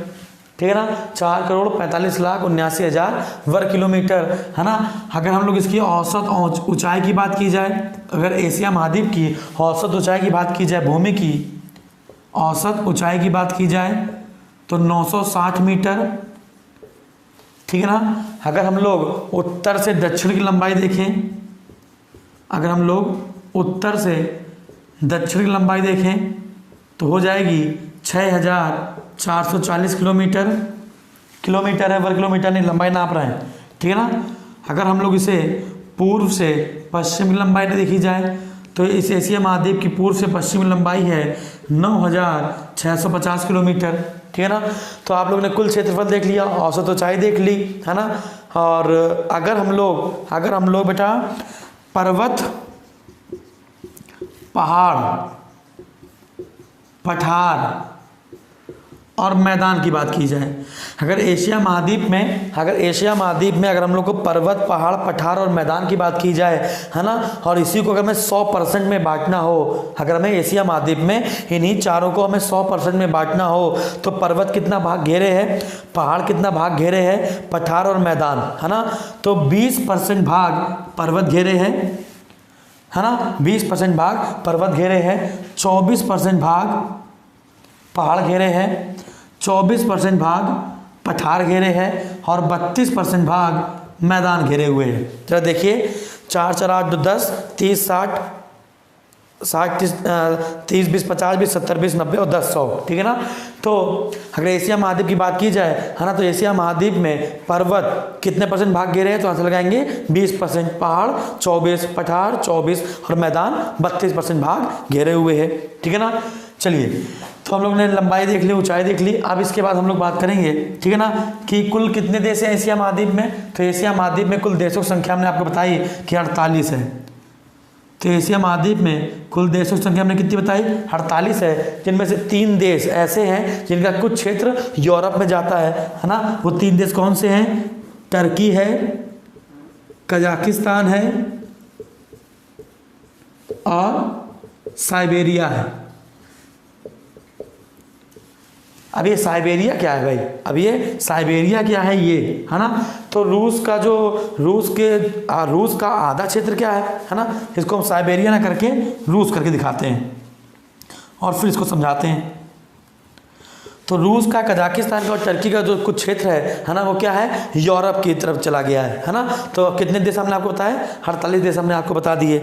ठीक है ना, 4,45,79,000 वर्ग किलोमीटर, है ना। अगर हम लोग इसकी औसत ऊंचाई की बात की जाए, अगर एशिया महाद्वीप की औसत ऊंचाई की बात की जाए, भूमि की औसत ऊंचाई की बात की जाए तो 960 मीटर, ठीक है ना। अगर हम लोग उत्तर से दक्षिण की लंबाई देखें, अगर हम लोग उत्तर से दक्षिण की लंबाई देखें तो हो जाएगी 6,440 किलोमीटर, किलोमीटर है, वर्ग किलोमीटर नहीं, लंबाई नाप रहे हैं, ठीक है ना। अगर हम लोग इसे पूर्व से पश्चिम की लंबाई देखी जाए तो इस एशिया महाद्वीप की पूर्व से पश्चिम लंबाई है 9650 किलोमीटर, ठीक है ना। तो आप लोगों ने कुल क्षेत्रफल देख लिया, औसत ऊंचाई देख ली, है ना। और अगर हम लोग बेटा पर्वत, पहाड़, पठार और मैदान की बात की जाए, अगर एशिया महाद्वीप में अगर हम लोग को पर्वत, पहाड़, पठार और मैदान की बात की जाए, है ना, और इसी को अगर हमें 100% में बांटना हो, अगर हमें एशिया महाद्वीप में इन्हीं चारों को हमें 100% में बांटना हो तो पर्वत कितना भाग घेरे है, पहाड़ कितना भाग घेरे है, पठार और मैदान, है ना। तो 20% भाग पर्वत घेरे है ना, 20% भाग पर्वत घेरे है, 24% भाग पहाड़ घेरे हैं, 24% भाग पठार घेरे हैं और 32% भाग मैदान घेरे हुए हैं। जरा देखिए 4 4 8 2 10 30 60 60 30 20 50 20 70 20 90 और 10 100, ठीक है ना। तो अगर एशिया महाद्वीप की बात की जाए, है ना, तो एशिया महाद्वीप में पर्वत कितने परसेंट भाग घेरे हैं, तो आंसर लगाएंगे 20%, पहाड़ 24, पठार 24 और मैदान 32% भाग घेरे हुए हैं, ठीक है ना। चलिए, तो हम लोग ने लंबाई देख ली, ऊंचाई देख ली। अब इसके बाद हम लोग बात करेंगे, ठीक है ना, कि कुल कितने देश हैं एशिया महाद्वीप में। तो एशिया महाद्वीप में कुल देशों की संख्या हमने आपको बताई कि 48 है। तो एशिया महाद्वीप में कुल देशों की संख्या हमने कितनी बताई, 48 है, जिनमें से 3 देश ऐसे हैं जिनका कुछ क्षेत्र यूरोप में जाता है ना। वो 3 देश कौन से हैं, टर्की है, कजाकिस्तान है और साइबेरिया है। अब ये साइबेरिया क्या है भाई, अब ये साइबेरिया क्या है, ये है ना। तो रूस का आधा क्षेत्र क्या है ना, इसको हम साइबेरिया ना करके रूस करके दिखाते हैं और फिर इसको समझाते हैं। तो रूस का, कजाकिस्तान का और टर्की का जो कुछ क्षेत्र है ना, वो क्या है, यूरोप की तरफ चला गया है ना। तो कितने देश हमने आपको बताया, 48 देश हमने आपको बता दिए।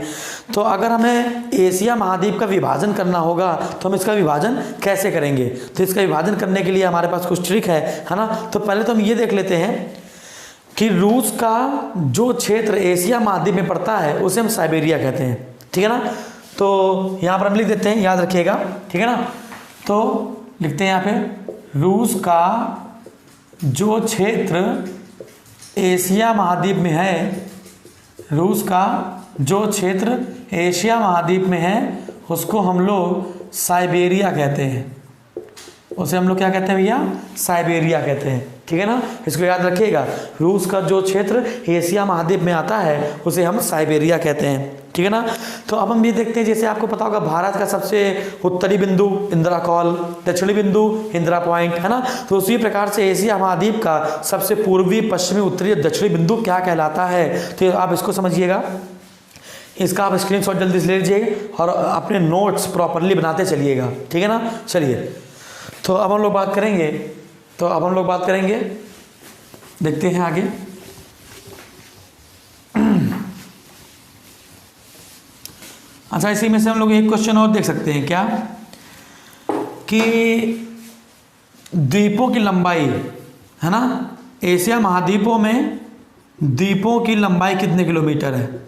तो अगर हमें एशिया महाद्वीप का विभाजन करना होगा तो हम इसका विभाजन कैसे करेंगे। तो इसका विभाजन करने के लिए हमारे पास कुछ ट्रिक है ना। तो पहले तो हम ये देख लेते हैं कि रूस का जो क्षेत्र एशिया महाद्वीप में पड़ता है उसे हम साइबेरिया कहते हैं, ठीक है ना। तो यहाँ पर हम लिख देते हैं, याद रखिएगा, ठीक है ना। तो लिखते हैं यहाँ पे, रूस का जो क्षेत्र एशिया महाद्वीप में है, रूस का जो क्षेत्र एशिया महाद्वीप में है उसको हम लोग साइबेरिया कहते हैं। उसे हम लोग क्या कहते हैं भैया, साइबेरिया कहते हैं, ठीक है ना। इसको याद रखिएगा, रूस का जो क्षेत्र एशिया महाद्वीप में आता है उसे हम साइबेरिया कहते हैं, ठीक है ना। तो अब हम ये देखते हैं, जैसे आपको पता होगा भारत का सबसे उत्तरी बिंदु इंदिरा कॉल, दक्षिणी बिंदु इंदिरा पॉइंट, है ना। तो उसी प्रकार से एशिया महाद्वीप का सबसे पूर्वी, पश्चिमी, उत्तरी और दक्षिणी बिंदु क्या कहलाता है। तो आप इसको समझिएगा, इसका आप स्क्रीनशॉट जल्दी से ले लीजिएगा और अपने नोट्स प्रॉपरली बनाते चलिएगा, ठीक है ना। चलिए, तो अब हम लोग बात करेंगे, देखते हैं आगे। अच्छा, इसी में से हम लोग एक क्वेश्चन और देख सकते हैं क्या, कि द्वीपों की लंबाई, है ना, एशिया महाद्वीपों में द्वीपों की लंबाई कितने किलोमीटर है।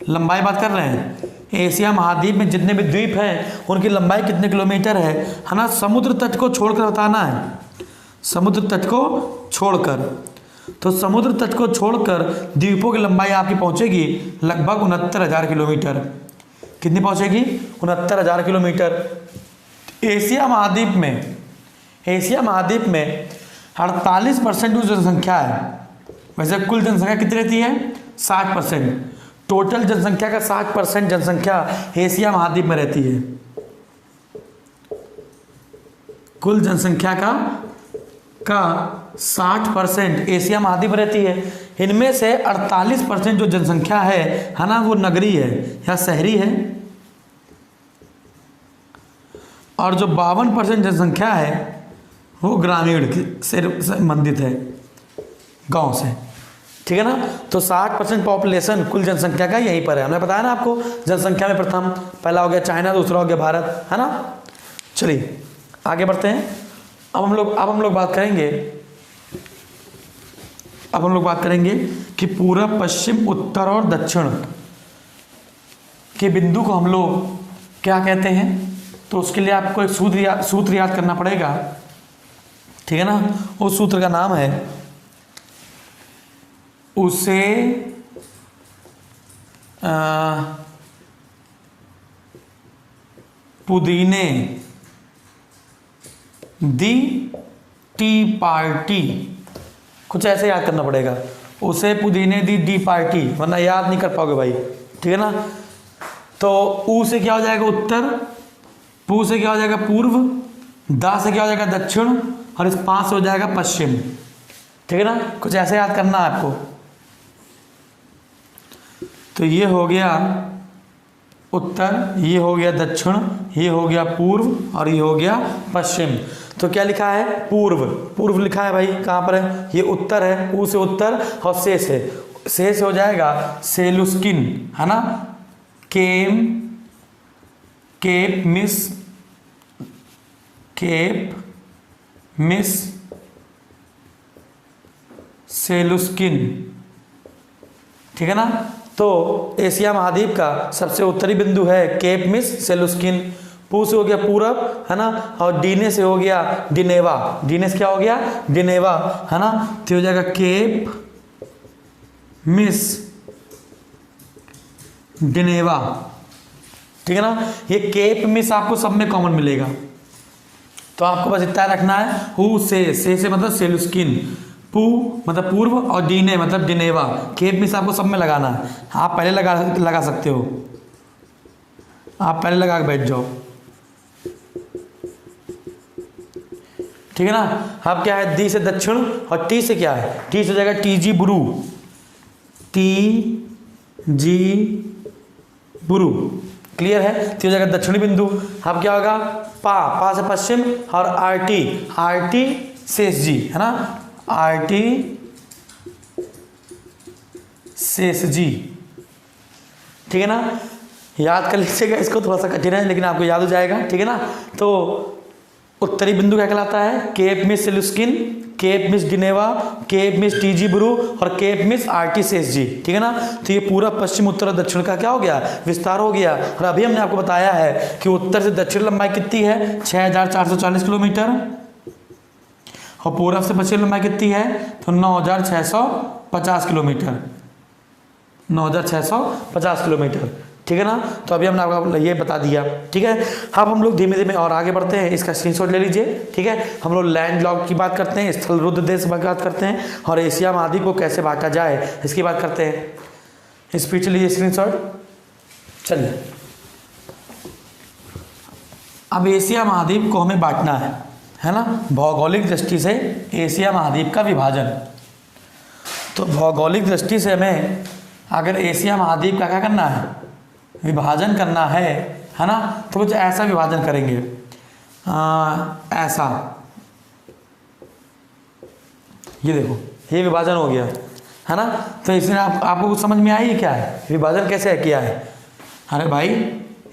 लंबाई बात कर रहे हैं, एशिया महाद्वीप में जितने भी द्वीप हैं उनकी लंबाई कितने किलोमीटर है ना। समुद्र तट को छोड़कर बताना है, समुद्र तट को छोड़कर। तो समुद्र तट को छोड़कर द्वीपों की लंबाई आपकी पहुंचेगी लगभग 69,000 किलोमीटर। कितनी पहुंचेगी, 69,000 किलोमीटर। एशिया महाद्वीप में 48% जो जनसंख्या है, वैसे कुल जनसंख्या कितनी रहती है, 60%। टोटल जनसंख्या का 60% जनसंख्या एशिया महाद्वीप में रहती है। कुल जनसंख्या का 60% एशिया महाद्वीप में रहती है। इनमें से 48% जो जनसंख्या है ना, वो नगरीय है या शहरी है, और जो 52% जनसंख्या है वो ग्रामीण से संबंधित है, गांव से, ठीक है ना। तो 60% पॉपुलेशन कुल जनसंख्या का यहीं पर है। हमने बताया ना आपको, जनसंख्या में प्रथम, पहला हो गया चाइना, दूसरा हो गया भारत, है ना। चलिए आगे बढ़ते हैं। अब हम लोग बात करेंगे अब हम लोग बात करेंगे कि पूरब, पश्चिम, उत्तर और दक्षिण के बिंदु को हम लोग क्या कहते हैं। तो उसके लिए आपको एक सूत्र याद करना पड़ेगा, ठीक है ना। उस सूत्र का नाम है उसे पुदीने दी टी पार्टी, कुछ ऐसे याद करना पड़ेगा, उसे पुदीने दी पार्टी, वरना याद नहीं कर पाओगे भाई, ठीक है ना। तो ऊ से क्या हो जाएगा उत्तर, पू से क्या हो जाएगा पूर्व, दा से क्या हो जाएगा दक्षिण, और इस 5 से हो जाएगा पश्चिम, ठीक है ना। कुछ ऐसे याद करना है आपको। तो ये हो गया उत्तर, ये हो गया दक्षिण, ये हो गया पूर्व और ये हो गया पश्चिम। तो क्या लिखा है पूर्व, पूर्व लिखा है भाई, कहाँ पर है, ये उत्तर है, ऊ से उत्तर और से हो जाएगा सेलुस्किन, है ना। केप मिस सेलुस्किन, ठीक है ना। तो एशिया महाद्वीप का सबसे उत्तरी बिंदु है केप मिस सेलुस्किन। पू से हो गया पूरब, है ना, और डीने से हो गया डिनेवा, डीने से क्या हो गया डिनेवा, है ना। तो हो जाएगा केप मिस डिनेवा, ठीक है ना। ये केप मिस आपको सब में कॉमन मिलेगा, तो आपको बस इतना रखना है, हु से मतलब सेलुस्किन, पू मतलब पूर्व और डीने मतलब डिनेवा। केप मिस आपको सब में लगाना है। आप पहले लगा सकते हो, आप पहले लगा के बैठ जाओ, ठीक है ना। अब क्या है, दी से दक्षिण और टी से क्या है, टी से हो जाएगा टीजी बुरु, टी बुरु, क्लियर है। तो हो जाएगा दक्षिणी बिंदु। अब क्या होगा, पा से पश्चिम और आरटी शेष जी, है ना, आरटी शेष जी, ठीक है ना। याद कर लीजिएगा, इसको थोड़ा सा कठिन है लेकिन आपको याद हो जाएगा, ठीक है ना। तो उत्तरी बिंदु क्या कहलाता है, केप मिस सेलुस्किन, केप मिस डिनेवा, केप मिस टीजी ब्रू और केप मिस आरटी शेष जी, ठीक है ना। तो ये पूरा पश्चिम, उत्तर और दक्षिण का क्या हो गया, विस्तार हो गया। और अभी हमने आपको बताया है कि उत्तर से दक्षिण लंबाई कितनी है 6440 किलोमीटर, और पूरब से पश्चिम लंबाई कितनी है तो 9650 किलोमीटर, 9650 किलोमीटर, ठीक है ना। तो अभी हमने आपको ये बता दिया, ठीक है। अब हम लोग धीमे धीमे और आगे बढ़ते हैं, इसका स्क्रीनशॉट ले लीजिए, ठीक है। हम लोग लैंड लॉक की बात करते हैं, स्थल रुद्र देश की बात करते हैं, और एशिया महाद्वीप को कैसे बांटा जाए इसकी बात करते हैं। इस पीछे लीजिए स्क्रीनशॉट, चलिए। अब एशिया महाद्वीप को हमें बांटना है ना, भौगोलिक दृष्टि से एशिया महाद्वीप का विभाजन। तो भौगोलिक दृष्टि से हमें अगर एशिया महाद्वीप का क्या करना है, विभाजन करना है ना, तो कुछ ऐसा विभाजन करेंगे, ऐसा, ये देखो ये विभाजन हो गया, है ना। तो इसमें आपको कुछ समझ में आई क्या है, विभाजन कैसे किया है। अरे भाई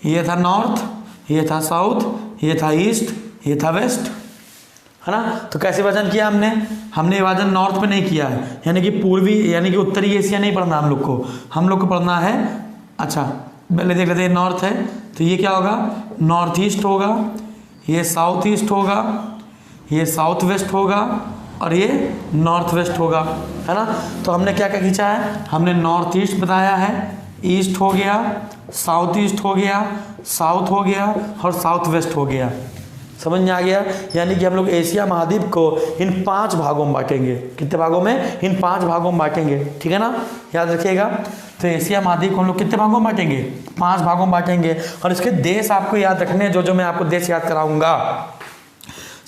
ये था नॉर्थ, ये था साउथ, ये था ईस्ट, ये था वेस्ट, है ना। तो कैसे विभाजन किया हमने विभाजन नॉर्थ पे नहीं किया है, यानी कि पूर्वी यानी कि उत्तरी एशिया नहीं पढ़ना हम लोग को पढ़ना है। अच्छा पहले देख लेते हैं, नॉर्थ है तो ये क्या होगा, नॉर्थ ईस्ट होगा, ये साउथ ईस्ट होगा, ये साउथ वेस्ट होगा और ये नॉर्थ वेस्ट होगा, है ना। तो हमने क्या क्या खींचा है, हमने नॉर्थ ईस्ट बताया है, ईस्ट हो गया, साउथ ईस्ट हो गया, साउथ हो गया और साउथ वेस्ट हो गया। समझ में आ गया। यानी कि हम लोग एशिया महाद्वीप को इन 5 भागों में बांटेंगे। कितने भागों में, इन 5 भागों में बांटेंगे, ठीक है ना, याद रखिएगा। तो एशिया महाद्वीप को हम लोग कितने भागों में बांटेंगे, 5 भागों में बांटेंगे। और इसके देश आपको याद रखने हैं, जो मैं आपको देश याद कराऊंगा।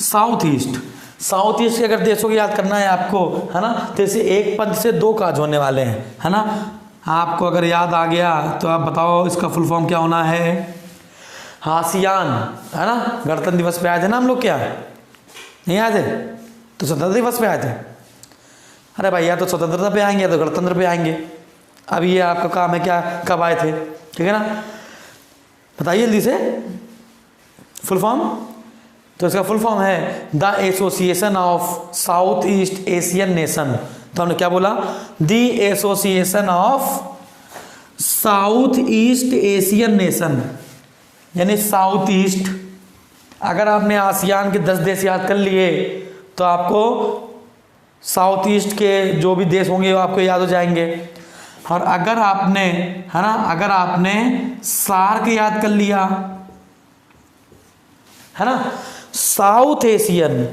साउथ ईस्ट के अगर देशों को याद करना है आपको, है ना, तो इसे एक पद से 2 काज होने वाले हैं, है ना। आपको अगर याद आ गया तो आप बताओ इसका फुल फॉर्म क्या होना है, आसियान, है ना। गणतंत्र दिवस पे आए थे ना हम लोग, क्या नहीं आए थे, तो स्वतंत्रता दिवस पे आए थे। अरे भाई या तो स्वतंत्रता पे आएंगे या तो गणतंत्र पे आएंगे। अब ये आपका काम है क्या, कब आए थे, ठीक है ना, बताइए जल्दी से फुल फॉर्म। तो इसका फुल फॉर्म है the association of south east Asian nation, तो हमने क्या बोला, the association of south east Asian nation, यानी साउथ ईस्ट। अगर आपने आसियान के 10 देश याद कर लिए तो आपको साउथ ईस्ट के जो भी देश होंगे वो आपको याद हो जाएंगे। और अगर आपने, है ना, अगर आपने सार्क याद कर लिया, है ना, साउथ एशियन,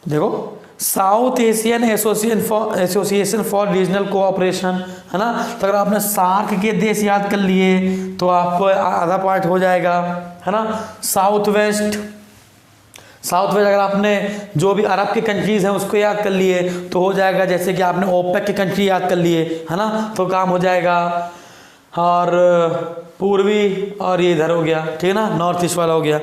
देखो south Asian association for regional cooperation, है ना, तो अगर आपने सार्क के देश याद कर लिए तो आपको आधा पार्ट हो जाएगा, है ना। साउथ वेस्ट अगर आपने जो भी अरब के कंट्रीज हैं उसको याद कर लिए तो हो जाएगा, जैसे कि आपने ओपेक के कंट्री याद कर लिए, है ना, तो काम हो जाएगा। और पूर्वी, और ये इधर हो गया, ठीक है ना, नॉर्थ ईस्ट वाला हो गया।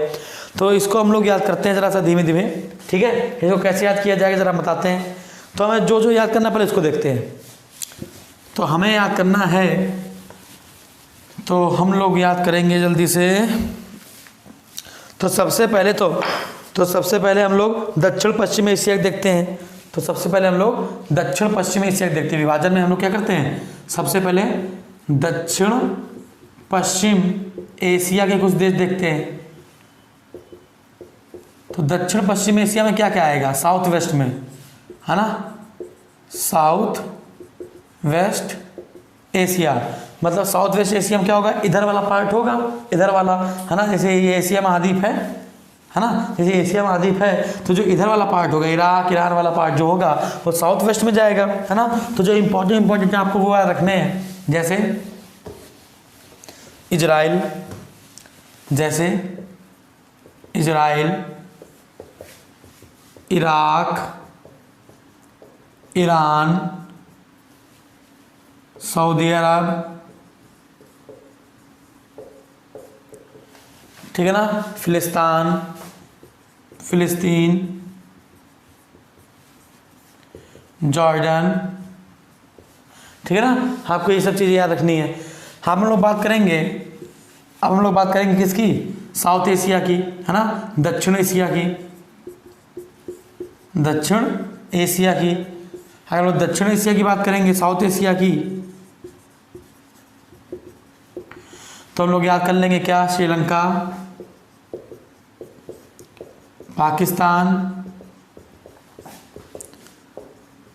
तो इसको हम लोग याद करते हैं ज़रा सा धीमे धीमे, ठीक है। इसको कैसे याद किया जाएगा ज़रा बताते हैं। तो हमें जो जो याद करना पहले इसको देखते हैं। तो हमें याद करना है, तो हम लोग याद करेंगे जल्दी से। तो सबसे पहले हम लोग दक्षिण पश्चिम एशिया देखते हैं। तो सबसे पहले हम लोग दक्षिण पश्चिम एशिया देखते हैं। विभाजन में हम लोग क्या करते हैं, सबसे पहले दक्षिण पश्चिम एशिया के कुछ देश देखते हैं। तो दक्षिण पश्चिम एशिया में क्या क्या आएगा, साउथ वेस्ट में, है ना, साउथ वेस्ट एशिया, मतलब साउथ वेस्ट एशिया में क्या होगा, इधर वाला पार्ट होगा, इधर वाला, है ना, जैसे ये एशिया महाद्वीप है ना, जैसे एशिया महाद्वीप है तो जो इधर वाला पार्ट होगा, इराक ईरान वाला पार्ट जो होगा वो साउथ वेस्ट में जाएगा, है ना। तो जो इंपॉर्टेंट आपको वो रखने हैं, जैसे इजराइल, इराक, ईरान, सऊदी अरब, ठीक है ना, फिलिस्तीन, जॉर्डन, ठीक है ना। आपको ये सब चीज़ें याद रखनी है। हम लोग बात करेंगे, अब हम लोग बात करेंगे किसकी, साउथ एशिया की, है ना, दक्षिण एशिया की। अगर लोग दक्षिण एशिया की बात करेंगे, साउथ एशिया की, तो हम लोग याद कर लेंगे क्या, श्रीलंका, पाकिस्तान,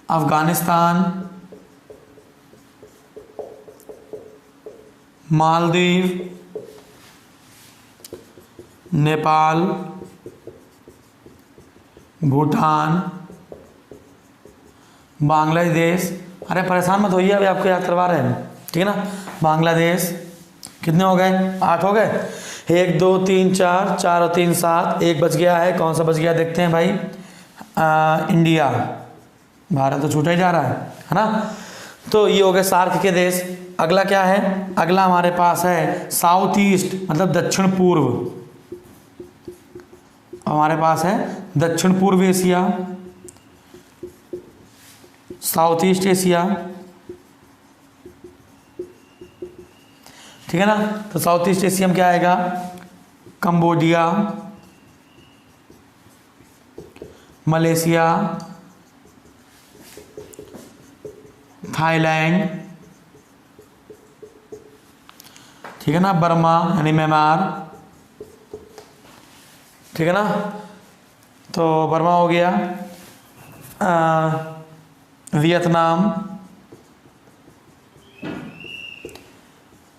अफगानिस्तान, मालदीव, नेपाल, भूटान, बांग्लादेश। अरे परेशान मत होइए, अभी आपको याद करवा रहे हैं, ठीक है ना। बांग्लादेश, कितने हो गए, 8 हो गए। 1 2 3 4, 4 और 3 7, एक बच गया है, कौन सा बच गया देखते हैं भाई, इंडिया, भारत तो छूटा ही जा रहा है ना। तो ये हो गए सार्क के देश। अगला क्या है, अगला हमारे पास है साउथ ईस्ट, मतलब दक्षिण पूर्व। हमारे पास है दक्षिण पूर्व एशिया, साउथ ईस्ट एशिया, ठीक है ना। तो साउथ ईस्ट एशिया में क्या आएगा, कंबोडिया, मलेशिया, थाईलैंड, ठीक है ना, बर्मा यानी म्यांमार, ठीक है ना। तो बर्मा हो गया, वियतनाम,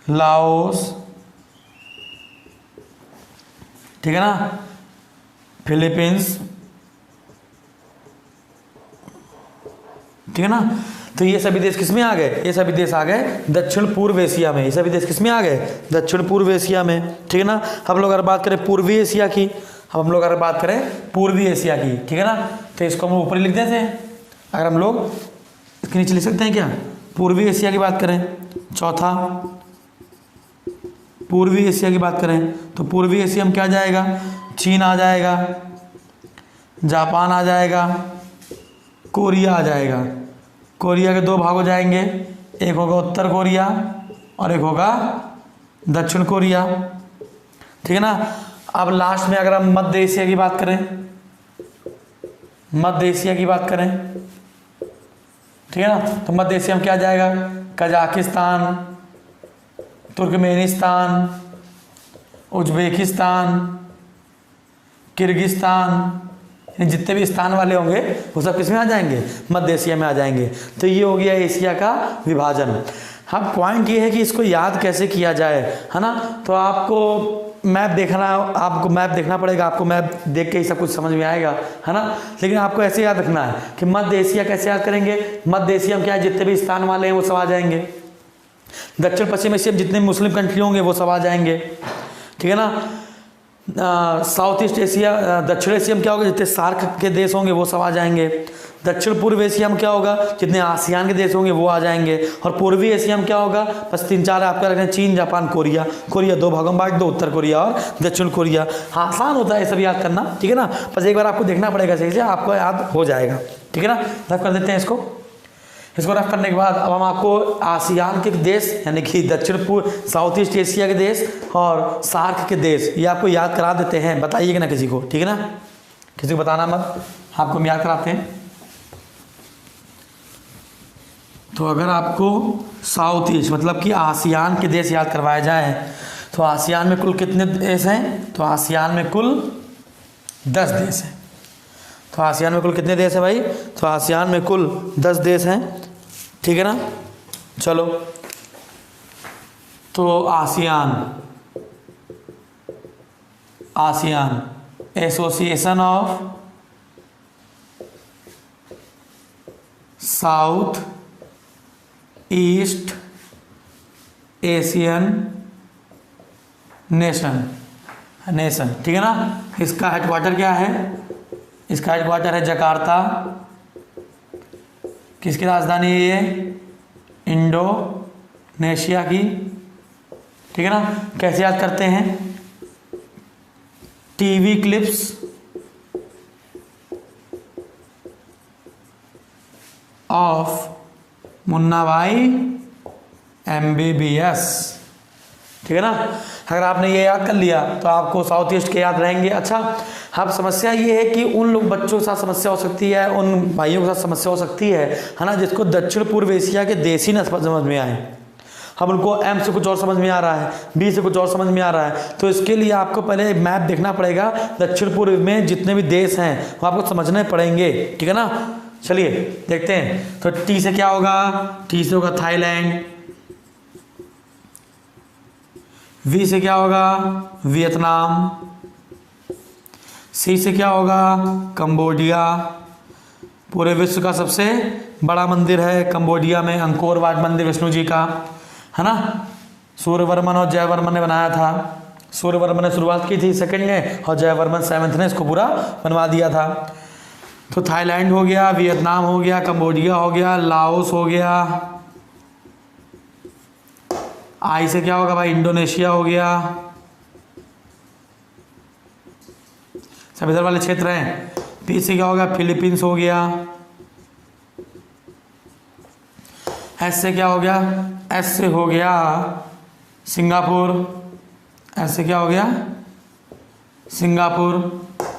लाओस, ठीक है ना, फिलीपींस, ठीक है ना। तो ये सभी देश किस में आ गए, ये सभी देश आ गए दक्षिण पूर्व एशिया में। ये सभी देश किस में आ गए, दक्षिण पूर्व एशिया में, ठीक है ना। हम लोग अगर बात करें पूर्वी एशिया की, हम लोग अगर बात करें पूर्वी एशिया की, ठीक है ना, तो इसको हम ऊपर लिख देते हैं। अगर हम लोग इसके नीचे लिख सकते हैं क्या, पूर्वी एशिया की बात करें, चौथा पूर्वी एशिया की बात करें तो पूर्वी एशिया में क्या आ जाएगा, चीन आ जाएगा, जापान आ जाएगा, कोरिया आ जाएगा। कोरिया के 2 भाग हो जाएंगे, एक होगा उत्तर कोरिया और एक होगा दक्षिण कोरिया, ठीक है ना। अब लास्ट में अगर हम मध्य एशिया की बात करें, मध्य एशिया की बात करें ठीक है ना। तो मध्य एशिया में क्या आ जाएगा, कजाकिस्तान, तुर्कमेनिस्तान, उज्बेकिस्तान, किर्गिस्तान, जितने भी स्थान वाले होंगे वो सब किस में आ जाएंगे, मध्य एशिया में आ जाएंगे। तो ये हो गया एशिया का विभाजन। हाँ, पॉइंट ये है कि इसको याद कैसे किया जाए, है ना। तो आपको मैप देखना पड़ेगा, आपको मैप देख के ही सब कुछ समझ में आएगा, है ना। लेकिन आपको ऐसे याद रखना है कि मध्य एशिया कैसे याद करेंगे, मध्य एशिया में क्या है, जितने भी स्थान वाले हैं वो सब आ जाएंगे। दक्षिण पश्चिम एशिया में जितने मुस्लिम कंट्री होंगे वो सब आ जाएंगे, ठीक है ना। साउथ ईस्ट एशिया, दक्षिण एशिया में क्या होगा, जितने सार्क के देश होंगे वो सब आ जाएंगे। दक्षिण पूर्व एशिया में क्या होगा, जितने आसियान के देश होंगे वो आ जाएंगे। और पूर्वी एशिया में क्या होगा, बस 3-4 आपका रखना, चीन, जापान, कोरिया। कोरिया 2 भागों में बांट दो, उत्तर कोरिया और दक्षिण कोरिया। हाँ, आसान होता है ये सब याद करना, ठीक है ना। बस एक बार आपको देखना पड़ेगा सही से, आपको याद हो जाएगा, ठीक है ना। रफ कर देते हैं इसको रफ करने के बाद अब हम आपको आसियान के देश यानी कि दक्षिण पूर्व साउथ ईस्ट एशिया के देश और सार्क के देश ये आपको याद करा देते हैं। बताइएगा ना किसी को, ठीक है ना, किसी को बताना मत, आपको हम याद कराते हैं। तो अगर आपको साउथ ईस्ट मतलब कि आसियान के देश याद करवाए जाए तो आसियान में कुल कितने देश हैं, तो आसियान में कुल 10 देश हैं। तो आसियान में कुल कितने देश हैं भाई, तो आसियान में कुल 10 देश हैं, ठीक है ना। चलो, तो ASEAN association of south east Asian nation, ठीक है ना। इसका हेडक्वार्टर क्या है, इसका हेडक्वार्टर है जकार्ता। किसकी राजधानी है ये, इंडोनेशिया की, ठीक है ना। कैसे याद करते हैं, टीवी क्लिप्स ऑफ मुन्ना भाई MBBS, ठीक है ना। अगर आपने ये याद कर लिया तो आपको साउथ ईस्ट के याद रहेंगे। अच्छा, अब समस्या ये है कि उन लोग बच्चों के साथ समस्या हो सकती है, उन भाइयों के साथ समस्या हो सकती है ना, जिसको दक्षिण पूर्व एशिया के देश ही न समझ में आए। अब उनको M से कुछ और समझ में आ रहा है, B से कुछ और समझ में आ रहा है। तो इसके लिए आपको पहले मैप देखना पड़ेगा, दक्षिण पूर्व में जितने भी देश हैं वो आपको समझने पड़ेंगे, ठीक है ना। चलिए देखते हैं। तो T से क्या होगा, T से होगा थाईलैंड। V से क्या होगा, वियतनाम। C से क्या होगा, कंबोडिया। पूरे विश्व का सबसे बड़ा मंदिर है कंबोडिया में, अंकोर वाट मंदिर विष्णु जी का, है ना। सूर्यवर्मन और जयवर्मन ने बनाया था। सूर्यवर्मन ने शुरुआत की थी 2nd ने, और जयवर्मन 7th ने इसको पूरा बनवा दिया था। तो थाईलैंड हो गया, वियतनाम हो गया, कंबोडिया हो गया, लाओस हो गया। आई से क्या होगा भाई, इंडोनेशिया हो गया। सब इधर वाले क्षेत्र हैं। पी से क्या होगा, फिलीपींस हो गया। एस से क्या हो गया, एस से हो गया सिंगापुर। एस से क्या हो गया, सिंगापुर।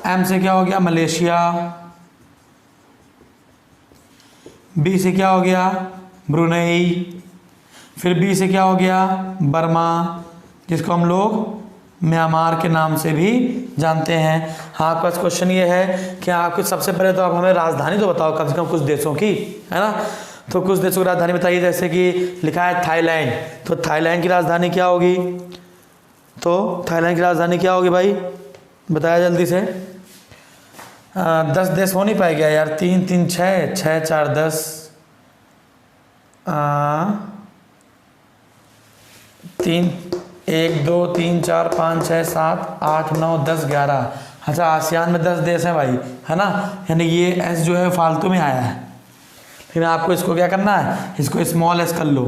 एम से क्या हो गया, मलेशिया। बी से क्या हो गया, ब्रुनेई। फिर बी से क्या हो गया, बर्मा, जिसको हम लोग म्यांमार के नाम से भी जानते हैं। हाँ, आपका क्वेश्चन ये है कि आपको सबसे पहले तो आप हमें राजधानी तो बताओ कम से कम कुछ देशों की, है ना। तो कुछ देशों की राजधानी बताइए, जैसे कि लिखा है थाईलैंड, तो थाईलैंड की राजधानी क्या होगी, तो थाईलैंड की राजधानी क्या होगी भाई, बताया जल्दी से। 10 देश हो नहीं पाएगा यार, 3 3 6 6 4 10 3 1 2 3 4 5 6 7 8 9 10 11। अच्छा, आसियान में 10 देश हैं भाई, है ना। यानी ये एस जो है फालतू में आया है। फिर आपको इसको क्या करना है, इसको स्मॉल एस कर लो,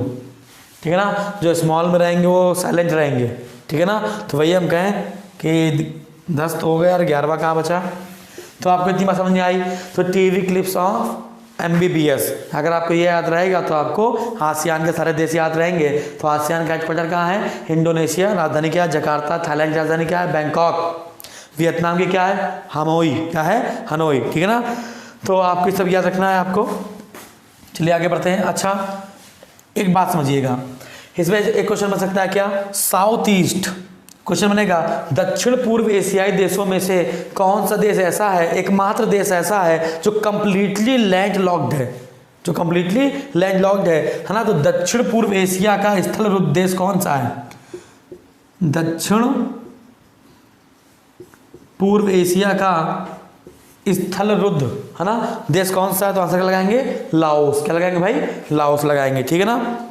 ठीक है ना। जो स्मॉल में रहेंगे वो साइलेंट रहेंगे, ठीक है ना। तो वही हम कहें कि 10 तो हो गया और 11वां कहाँ बचा। तो आपको इतनी बात समझ में आई। तो टीवी क्लिप्स ऑफ MBBS, अगर आपको ये याद रहेगा तो आपको आसियान के सारे देश याद रहेंगे। तो आसियान का हेडक्वार्टर कहाँ है, इंडोनेशिया। राजधानी क्या है, जकार्ता। थाईलैंड की राजधानी क्या है, बैंकॉक। वियतनाम की क्या है, हनोई। क्या है, हनोई, ठीक है ना। तो आपको सब याद रखना है आपको। चलिए आगे बढ़ते हैं। अच्छा एक बात समझिएगा, इसमें एक क्वेश्चन बन सकता है क्या, साउथ ईस्ट क्वेश्चन बनेगा, दक्षिण पूर्व एशियाई देशों में से कौन सा देश ऐसा है, एकमात्र देश ऐसा है जो कंप्लीटली लैंड लॉक्ड है, जो कंप्लीटली लैंड लॉक्ड है ना। तो दक्षिण पूर्व एशिया का स्थलरुद्ध देश कौन सा है, दक्षिण पूर्व एशिया का स्थलरुद्ध है ना देश कौन सा है, तो आंसर क्या लगाएंगे, लाओस। क्या लगाएंगे भाई, लाओस लगाएंगे, ठीक है ना।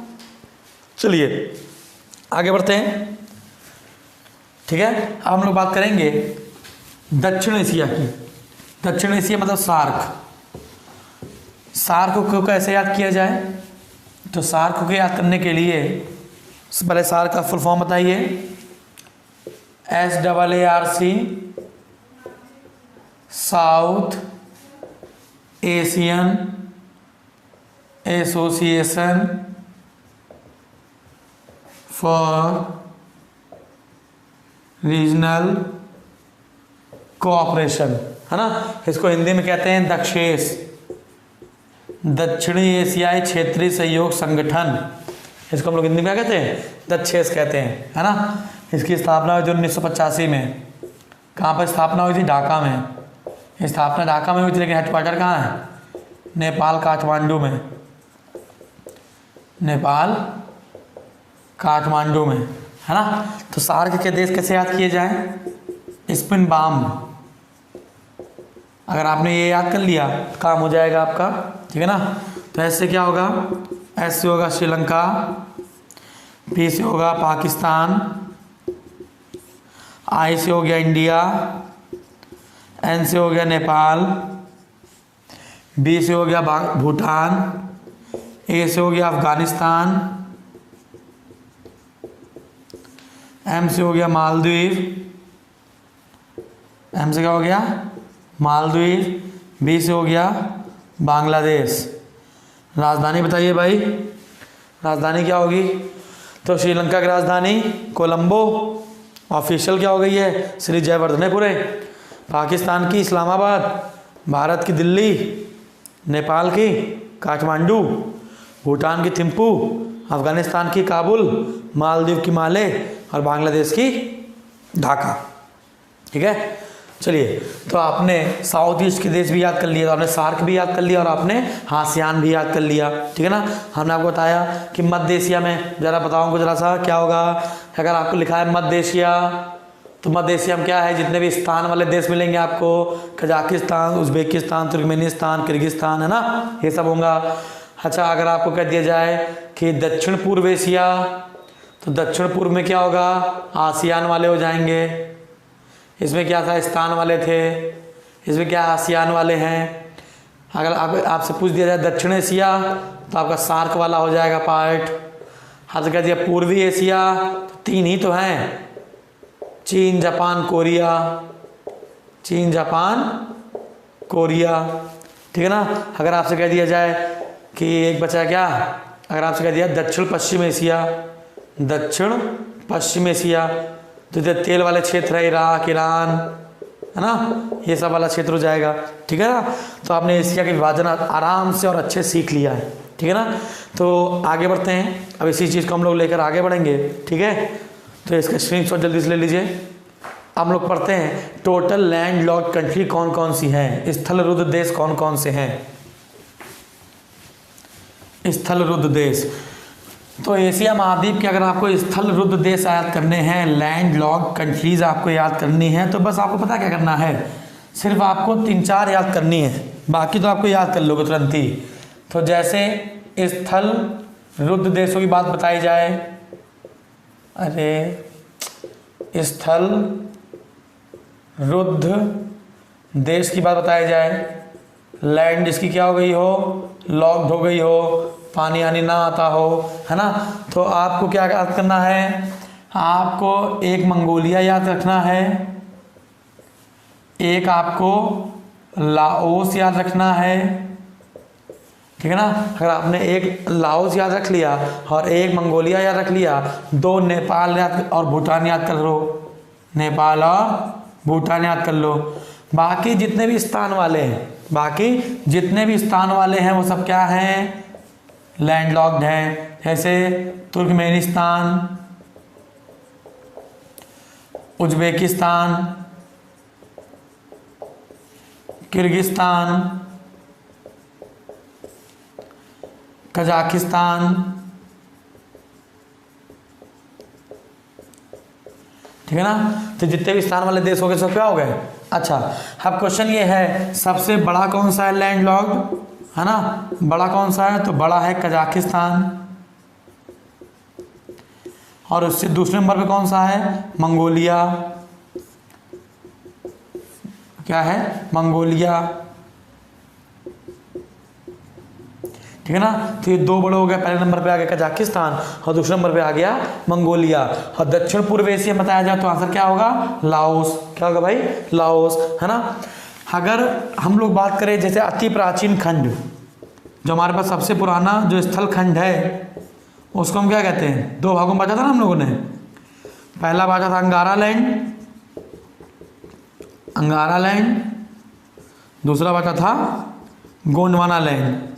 चलिए आगे बढ़ते हैं, ठीक है। अब हम लोग बात करेंगे दक्षिण एशिया की। दक्षिण एशिया मतलब सार्क। सार्क को कैसे याद किया जाए, तो सार्क को याद करने के लिए पहले सार्क का फुल फॉर्म बताइए, SAARC, south Asian association for regional cooperation, है ना। इसको हिंदी में कहते हैं दक्षेस, दक्षिणी एशियाई क्षेत्रीय सहयोग संगठन। इसको हम लोग हिंदी में क्या कहते हैं, दक्षेस कहते हैं, है ना। इसकी स्थापना हुई थी 1985 में। कहाँ पर स्थापना हुई थी, ढाका में। स्थापना ढाका में हुई थी, लेकिन हेडक्वार्टर कहाँ है, नेपाल काठमांडू में, नेपाल काठमांडू में, है ना। तो सार्क के देश कैसे याद किए जाएं, स्पिन बाम। अगर आपने ये याद कर लिया काम हो जाएगा आपका, ठीक है ना। तो ऐसे क्या होगा, एस से होगा श्रीलंका, पी से होगा पाकिस्तान, आई से हो गया इंडिया, एन से हो गया नेपाल, बी से हो गया भूटान, ए से हो गया अफगानिस्तान, एम से हो गया मालदीव, एम से क्या हो गया, मालदीव, बी से हो गया बांग्लादेश। राजधानी बताइए भाई, राजधानी क्या होगी, तो श्रीलंका की राजधानी कोलंबो, ऑफिशियल क्या हो गई है, श्री जयवर्धनेपुरे। पाकिस्तान की इस्लामाबाद, भारत की दिल्ली, नेपाल की काठमांडू, भूटान की थिम्पू, अफगानिस्तान की काबुल, मालदीव की माले और बांग्लादेश की ढाका, ठीक है। चलिए, तो आपने साउथ ईस्ट के देश भी याद कर लिया, तो आपने सार्क भी याद कर लिया और आपने आसियान भी याद कर लिया, ठीक है ना। हमने आपको बताया कि मध्य एशिया में, जरा बताऊंगा जरा सा क्या होगा। अगर आपको लिखा है मध्य एशिया, तो मध्य एशिया में क्या है, जितने भी स्थान वाले देश मिलेंगे आपको, कजाकिस्तान, उज्बेकिस्तान, तुर्कमेनिस्तान, किर्गिस्तान, है ना, ये सब होगा। अच्छा, अगर आपको कह दिया जाए कि दक्षिण पूर्व एशिया, तो दक्षिण पूर्व में क्या होगा, आसियान वाले हो जाएंगे। इसमें क्या था, स्थान वाले थे, इसमें क्या आसियान वाले हैं। अगर आपसे पूछ दिया जाए दक्षिण एशिया, तो आपका सार्क वाला हो जाएगा पार्ट। हाँ, तो कह दिया पूर्वी एशिया, तो तीन ही तो हैं, चीन, जापान, कोरिया, चीन, जापान, कोरिया, ठीक है ना। अगर आपसे कह दिया जाए कि एक बचा क्या, अगर आपसे कह दिया दक्षिण पश्चिम एशिया, दक्षिण पश्चिम एशिया, तो जो तेल वाले क्षेत्र है, इराक, ईरान, है ना, ये सब वाला क्षेत्र हो जाएगा, ठीक है ना। तो आपने एशिया के विभाजन आराम से और अच्छे सीख लिया है, ठीक है ना। तो आगे बढ़ते हैं, अब इसी चीज़ को हम लोग लेकर आगे बढ़ेंगे, ठीक है। तो इसका स्क्रीनशॉट जल्दी से ले लीजिए। हम लोग पढ़ते हैं टोटल लैंड लॉक्ड कंट्री कौन कौन सी हैं, स्थलरुद्ध देश कौन कौन से हैं। स्थलरुद्ध देश, तो एशिया महाद्वीप के अगर आपको स्थलरुद्ध देश याद करने हैं, लैंड लॉक्ड कंट्रीज आपको याद करनी है, तो बस आपको पता क्या करना है, सिर्फ आपको 3-4 याद करनी है, बाकी तो आपको याद कर लोगे तुरंत ही। तो जैसे स्थलरुद्ध देशों की बात बताई जाए, अरे स्थल रुद्ध देश की बात बताई जाए, लैंड इसकी क्या हो गई हो, लॉक्ड हो गई हो, पानी आनी ना आता हो, है ना। तो आपको क्या याद करना है, आपको एक मंगोलिया याद रखना है, एक आपको लाओस याद रखना है, ठीक है ना। अगर आपने एक लाओस याद रख लिया और एक मंगोलिया याद रख लिया, 2 नेपाल याद और भूटान याद कर लो, नेपाल और भूटान याद कर लो। बाकी जितने भी स्थान वाले हैं, बाकी जितने भी स्थान वाले हैं वो सब क्या हैं, लैंडलॉक्ड हैं, जैसे तुर्कमेनिस्तान, उज्बेकिस्तान, किर्गिस्तान, कजाकिस्तान, ठीक है ना। तो जितने भी स्थान वाले देश हो गए सब क्या हो गए। अच्छा, अब क्वेश्चन ये है सबसे बड़ा कौन सा है लैंडलॉक्ड, है ना, बड़ा कौन सा है, तो बड़ा है कजाकिस्तान, और उससे दूसरे नंबर पे कौन सा है, मंगोलिया, क्या है, मंगोलिया, ठीक है ना। तो ये दो बड़े हो गए, पहले नंबर पे आ गया कजाकिस्तान और दूसरे नंबर पे आ गया मंगोलिया। और दक्षिण पूर्व एशिया बताया जाए तो आंसर क्या होगा, लाओस, क्या होगा भाई, लाओस, है ना। अगर हम लोग बात करें जैसे अति प्राचीन खंड, जो हमारे पास सबसे पुराना जो स्थल खंड है उसको हम क्या कहते हैं, दो भागों में बांटा था ना हम लोगों ने। पहला बांटा था अंगारा लैंड, अंगारा लैंड, दूसरा बांटा था गोंडवाना लैंड।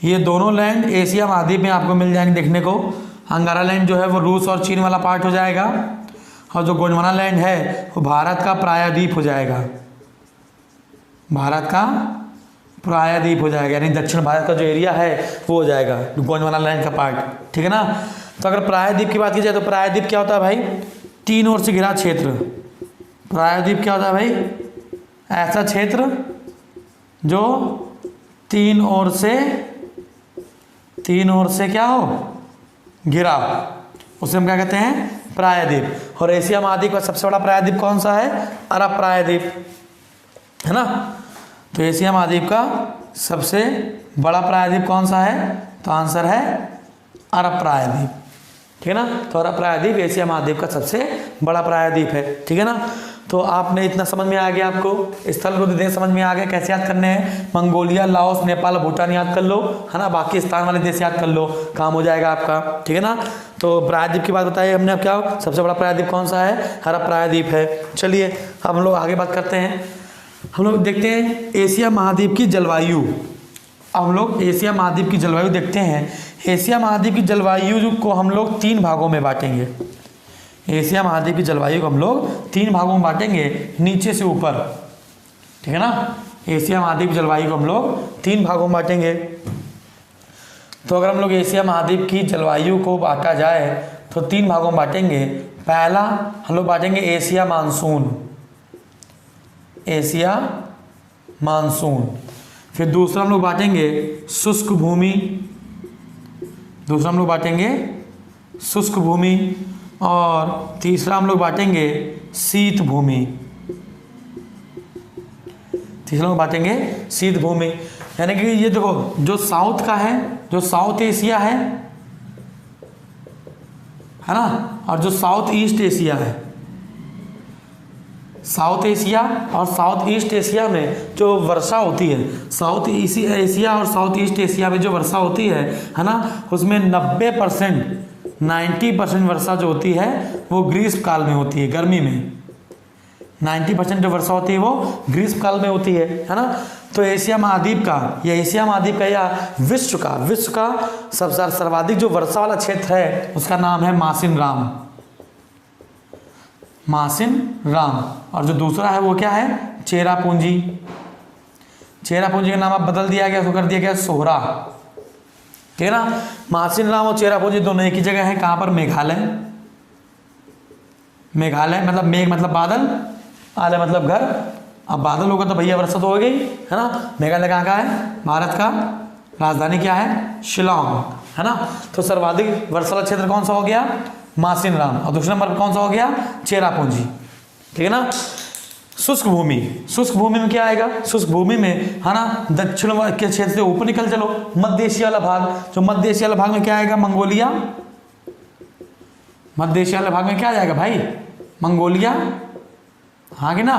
ये दोनों लैंड एशिया महाद्वीप में आपको मिल जाएंगे देखने को। अंगारा लैंड जो है वो रूस और चीन वाला पार्ट हो जाएगा, और जो गोंडवाना लैंड है वो भारत का प्रायद्वीप हो जाएगा, भारत का प्रायद्वीप हो जाएगा, यानी दक्षिण भारत का जो एरिया है वो हो जाएगा गोंडवाना लैंड का पार्ट, ठीक है ना। तो अगर प्रायद्वीप की बात की जाए तो प्रायद्वीप क्या होता है भाई, तीन ओर से घिरा क्षेत्र। प्रायद्वीप क्या होता है भाई, ऐसा क्षेत्र जो तीन ओर से क्या हो, घिरा, उसे हम क्या कहते हैं, प्रायद्वीप। और एशिया महाद्वीप का सबसे बड़ा प्रायद्वीप कौन सा है, अरब प्रायद्वीप, है ना। तो एशिया महाद्वीप का सबसे बड़ा प्रायद्वीप कौन सा है, तो आंसर है अरब प्रायद्वीप, ठीक है ना। तो अरब प्रायद्वीप एशिया महाद्वीप का सबसे बड़ा प्रायद्वीप है, ठीक है ना। तो आपने इतना समझ में आ गया, आपको स्थल को देश समझ में आ गया, कैसे याद करने हैं, मंगोलिया, लाओस, नेपाल, भूटान याद कर लो, है ना। बाकी स्थान वाले देश याद कर लो, काम हो जाएगा आपका, ठीक है ना। तो प्रायद्वीप की बात बताई हमने, अब क्या सबसे बड़ा प्रायद्वीप कौन सा है, अरब प्रायद्वीप है। चलिए अब हम लोग आगे बात करते हैं, हम लोग देखते हैं एशिया महाद्वीप की जलवायु। अब हम लोग एशिया महाद्वीप की जलवायु देखते हैं। एशिया महाद्वीप की जलवायु को हम लोग तीन भागों में बांटेंगे। एशिया महाद्वीप की जलवायु को हम लोग तीन भागों में बांटेंगे, नीचे से ऊपर, ठीक है ना। एशिया महाद्वीप की जलवायु को हम लोग तीन भागों में बांटेंगे। तो अगर हम लोग एशिया महाद्वीप की जलवायु को बांटा जाए तो तीन भागों में बांटेंगे। पहला हम लोग बांटेंगे एशिया मानसून, एशिया मानसून। फिर दूसरा हम लोग बांटेंगे शुष्क भूमि, दूसरा हम लोग बांटेंगे शुष्क भूमि। और तीसरा हम लोग बांटेंगे शीत भूमि, तीसरा हम बांटेंगे शीत भूमि। यानी कि ये देखो, जो साउथ का है, जो साउथ एशिया है ना, और जो साउथ ईस्ट एशिया है, साउथ एशिया और साउथ ईस्ट एशिया में जो वर्षा होती है, साउथ एशिया और साउथ ईस्ट एशिया में जो वर्षा होती है ना, उसमें 90% वर्षा जो होती है वो ग्रीष्म काल में होती है, गर्मी में 90% जो वर्षा होती है वो ग्रीष्म काल में होती है ना। तो एशिया महाद्वीप का या विश्व का सबसे सर्वाधिक जो वर्षा वाला क्षेत्र है उसका नाम है मासिन राम। और जो दूसरा है वो क्या है, चेरापूंजी का नाम अब बदल दिया गया, उसको कर दिया गया सोहरा, ठीक है ना। मासिन राम और चेरापूंजी दोनों एक ही जगह है, कहाँ पर, मेघालय मतलब मेघ मतलब बादल, आलय मतलब घर। अब बादल होगा तो भैया वर्षा तो हो गई, है ना। मेघालय कहाँ का है, भारत का, राजधानी क्या है, शिलोंग, है ना। तो सर्वाधिक वर्षा वाला क्षेत्र कौन सा हो गया, मासिन राम। और दूसरे नंबर पर कौन सा हो गया, चेरापूंजी, ठीक है ना। शुष्क भूमि में क्या आएगा, शुष्क भूमि में, है ना, दक्षिण के क्षेत्र से ऊपर निकल चलो, मध्य एशिया वाला भाग, जो मध्य एशिया वाला भाग में क्या आएगा, मंगोलिया। मध्य एशिया वाले भाग में क्या आ जाएगा भाई, मंगोलिया, हाँ कि ना,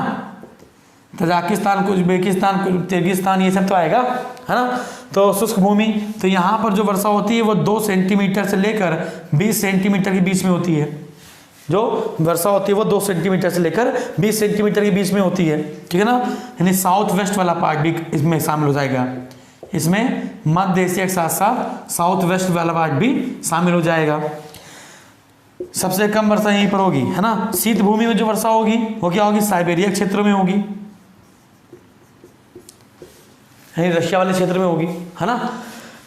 तजाकिस्तान, उज्बेकिस्तान, किर्गिस्तान, ये सब तो आएगा, है ना। तो शुष्क भूमि, तो यहाँ पर जो वर्षा होती है वो 2 सेंटीमीटर से लेकर 20 सेंटीमीटर के बीच में होती है। जो वर्षा होती है वो 2 सेंटीमीटर से लेकर 20 सेंटीमीटर के बीच में होती है, ठीक है ना। यानी साउथ वेस्ट वाला पार्ट भी इसमें शामिल हो जाएगा, इसमें मध्य एशिया के साथ साथ साउथ वेस्ट वाला पार्ट भी शामिल हो जाएगा। सबसे कम वर्षा यहीं पर होगी, है ना। शीत भूमि में जो वर्षा होगी वो क्या होगी, साइबेरिया क्षेत्रों में होगी, यानी रशिया वाले क्षेत्र में होगी, है ना।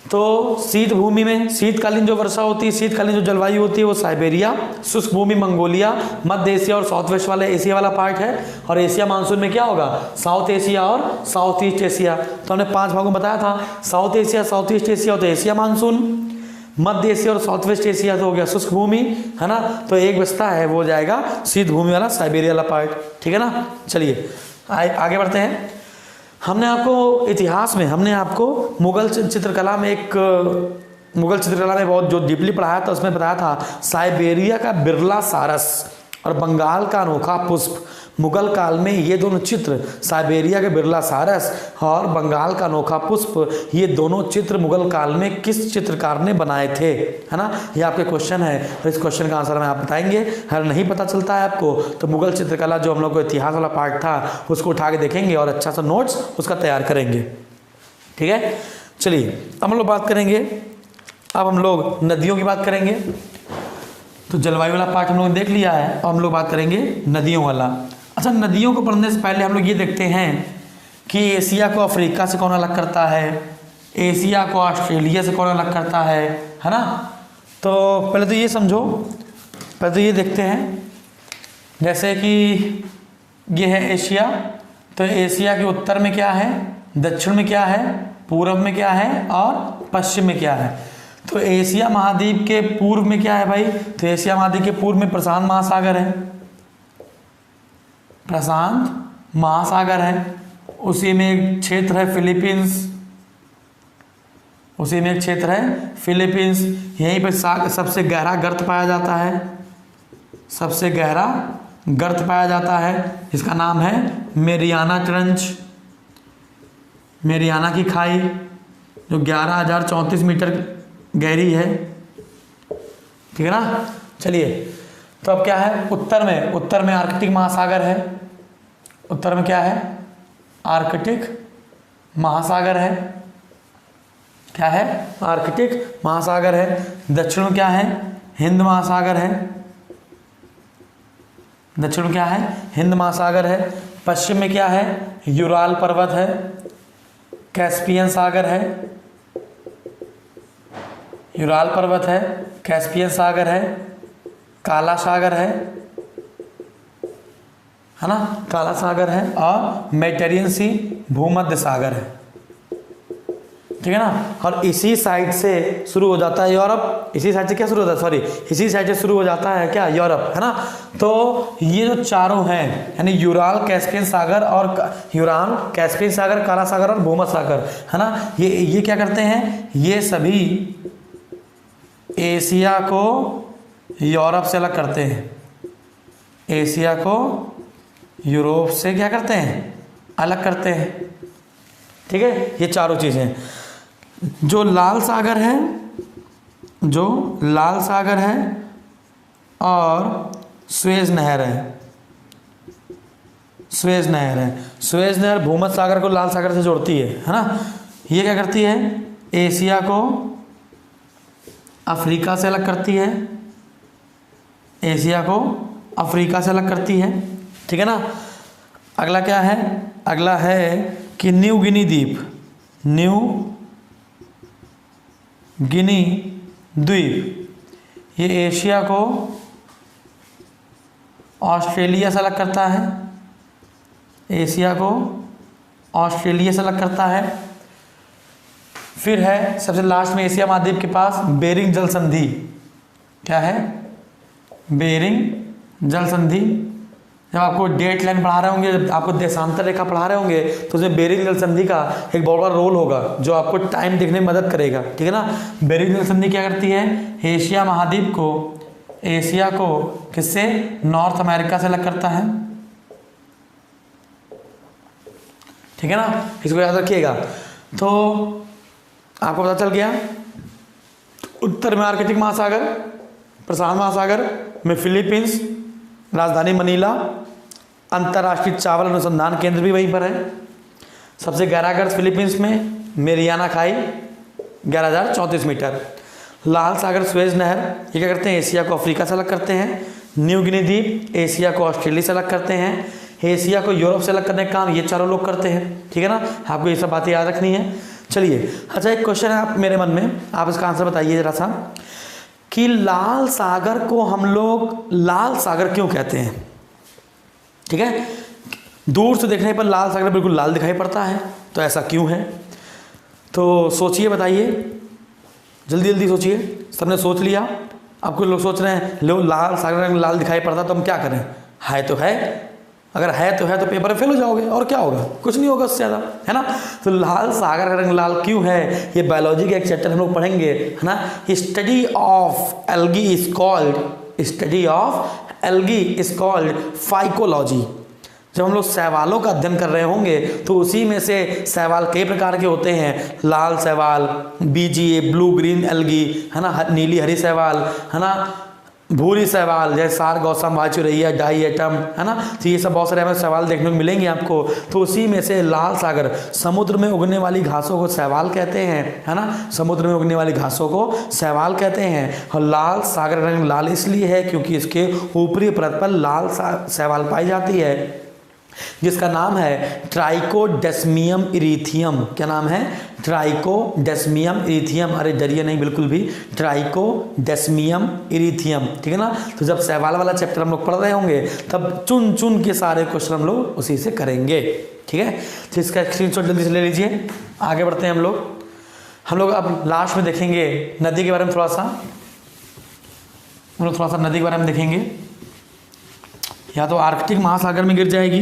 तो शीत भूमि में शीतकालीन जो वर्षा होती है, शीतकालीन जो जलवायु होती है वो साइबेरिया, शुष्क भूमि मंगोलिया, मध्य एशिया और साउथ वेस्ट वाला एशिया वाला पार्ट है। और एशिया मानसून में क्या होगा, साउथ एशिया और साउथ ईस्ट एशिया। तो हमने 5 भागों में बताया था, south Asia south east Asia तो एशिया मानसून, मध्य एशिया और साउथ वेस्ट एशिया तो हो गया शुष्क भूमि, है ना। तो एक बचता है वो हो जाएगा शीत भूमि वाला साइबेरिया वाला पार्ट, ठीक है ना। चलिए आगे बढ़ते हैं। हमने आपको इतिहास में मुगल चित्रकला में बहुत जो डीपली पढ़ाया था, उसमें बताया था साइबेरिया का बिरला सारस और बंगाल का अनोखा पुष्प। मुगल काल में ये दोनों चित्र, साइबेरिया के बिरला सारस और बंगाल का अनोखा पुष्प, ये दोनों चित्र मुगल काल में किस चित्रकार ने बनाए थे, है ना। ये आपके क्वेश्चन है और इस क्वेश्चन का आंसर हमें आप बताएंगे। अगर नहीं पता चलता है आपको तो मुगल चित्रकला जो हम लोग को इतिहास वाला पार्ट था उसको उठा के देखेंगे और अच्छा सा नोट्स उसका तैयार करेंगे, ठीक है। चलिए अब हम लोग बात करेंगे, अब हम लोग नदियों की बात करेंगे। तो जलवायु वाला पार्ट हम लोग देख लिया है, और हम लोग बात करेंगे नदियों वाला। अच्छा, नदियों को पढ़ने से पहले हम लोग ये देखते हैं कि एशिया को अफ्रीका से कौन अलग करता है, एशिया को ऑस्ट्रेलिया से कौन अलग करता है ना। तो पहले तो ये समझो, पहले तो ये देखते हैं, जैसे कि ये है एशिया, तो एशिया के उत्तर में क्या है, दक्षिण में क्या है, पूर्व में क्या है और पश्चिम में क्या है। तो एशिया महाद्वीप के पूर्व में क्या है भाई, तो एशिया महाद्वीप के पूर्व में प्रशांत महासागर है, प्रशांत महासागर है। उसी में एक क्षेत्र है फिलीपींस, उसी में एक क्षेत्र है फिलीपींस। यहीं पर सबसे गहरा गर्त पाया जाता है, सबसे गहरा गर्त पाया जाता है, जिसका नाम है मेरियाना ट्रंच, मेरियाना की खाई, जो 11,034 मीटर गहरी है, ठीक है ना। चलिए, तो अब क्या है, उत्तर में आर्कटिक महासागर है, उत्तर में क्या है, आर्कटिक महासागर है, क्या है, आर्कटिक महासागर है। दक्षिण में क्या है, हिंद महासागर है, दक्षिण में क्या है, हिंद महासागर है। पश्चिम में क्या है, यूराल पर्वत है, कैस्पियन सागर है, यूराल पर्वत है, कैस्पियन सागर है, काला सागर है ना, काला सागर है, और मेडिटेरियन सी भूमध्य सागर है, ठीक है ना। और इसी साइड से शुरू हो जाता है यूरोप, इसी साइड से क्या शुरू होता है, सॉरी, इसी साइड से शुरू हो जाता है क्या, यूरोप, है ना। तो ये जो चारों हैं, यानी यूराल, कैस्पियन सागर और यूराल, कैस्पियन सागर, काला सागर और भूमध्य सागर, है ना, ये क्या करते हैं, ये सभी एशिया को यूरोप से अलग करते हैं, एशिया को यूरोप से क्या करते हैं, अलग करते हैं, ठीक है। ये चारों चीज़ें, जो लाल सागर है, जो लाल सागर है और स्वेज नहर है, स्वेज नहर है, स्वेज नहर भूमध्य सागर को लाल सागर से जोड़ती है ना। ये क्या करती है, एशिया को अफ्रीका से अलग करती है, एशिया को अफ्रीका से अलग करती है, ठीक है ना। अगला क्या है, अगला है कि न्यू गिनी द्वीप, न्यू गिनी द्वीप, ये एशिया को ऑस्ट्रेलिया से अलग करता है, एशिया को ऑस्ट्रेलिया से अलग करता है। फिर है सबसे लास्ट में एशिया महाद्वीप के पास बेरिंग जल संधि, क्या है, बेरिंग जल संधि। जब आपको डेट लाइन पढ़ा रहे होंगे, जब आपको देशांतर रेखा पढ़ा रहे होंगे, तो उसमें बेरिंग जल संधि का एक बहुत बड़ा रोल होगा जो आपको टाइम देखने में मदद करेगा, ठीक है ना। बेरिंग जल संधि क्या करती है, एशिया महाद्वीप को, एशिया को किससे, नॉर्थ अमेरिका से अलग करता है, ठीक है ना, इसको याद रखिएगा। तो आपको पता चल गया, उत्तर में आर्कटिक महासागर, प्रशांत महासागर में फिलीपींस, राजधानी मनीला, अंतर्राष्ट्रीय चावल अनुसंधान केंद्र भी वहीं पर है, सबसे गहरा गर्त फिलीपींस में, मेरियाना खाई, 11,034 मीटर। लाल सागर स्वेज नहर ये क्या करते हैं, एशिया को अफ्रीका से अलग करते हैं। न्यू गिनी द्वीप एशिया को ऑस्ट्रेलिया से अलग करते हैं। एशिया को यूरोप से अलग करने का काम ये चारों लोग करते हैं, ठीक है ना। आपको ये सब बातें याद रखनी है। चलिए, अच्छा एक क्वेश्चन है आप मेरे मन में, आप इसका आंसर बताइए जरा सा, कि लाल सागर को हम लोग लाल सागर क्यों कहते हैं। ठीक है, दूर से देखने पर लाल सागर बिल्कुल लाल दिखाई पड़ता है, तो ऐसा क्यों है। तो सोचिए, बताइए, जल्दी जल्दी सोचिए। सबने सोच लिया, अब कुछ लोग सोच रहे हैं लो लाल सागर रंग लाल दिखाई पड़ता तो हम क्या करें। है तो है, अगर है तो पेपर में फेल हो जाओगे, और क्या होगा, कुछ नहीं होगा उससे ज़्यादा, है ना। तो लाल सागर का रंग लाल क्यों है, ये बायोलॉजी का एक चैप्टर हम लोग पढ़ेंगे, है ना। Study of algae is called phycology. जब हम लोग शैवालों का अध्ययन कर रहे होंगे तो उसी में से शैवाल कई प्रकार के होते हैं, लाल शैवाल, बीजीए ब्लू ग्रीन एल्गी, है ना, नीली हरी शैवाल, है ना, भूरी शैवाल जैसे सार गौसम वाचुरैया डाई एटम, है ना। तो ये सब बहुत सारे हमें शैवाल देखने को मिलेंगे आपको। तो उसी में से लाल सागर, समुद्र में उगने वाली घासों को शैवाल कहते हैं, है ना, समुद्र में उगने वाली घासों को शैवाल कहते हैं। और लाल सागर रंग लाल इसलिए है क्योंकि इसके ऊपरी परत पर लाल शैवाल पाई जाती है, जिसका नाम है ट्राइकोडेस्मियम इरीथियम। क्या नाम है, ट्राइकोडेस्मियम इरीथियम। अरे डरिए नहीं बिल्कुल भी, ट्राइकोडेस्मियम इरीथियम, ठीक है ना। तो जब शैवाल वाला चैप्टर हम लोग पढ़ रहे होंगे तब चुन चुन के सारे क्वेश्चन हम लोग उसी से करेंगे, ठीक है। तो इसका स्क्रीनशॉट जल्दी से ले लीजिए। आगे बढ़ते हैं हम लोग अब लास्ट में देखेंगे नदी के बारे में, थोड़ा सा नदी के बारे में देखेंगे। या तो आर्कटिक महासागर में गिर जाएगी,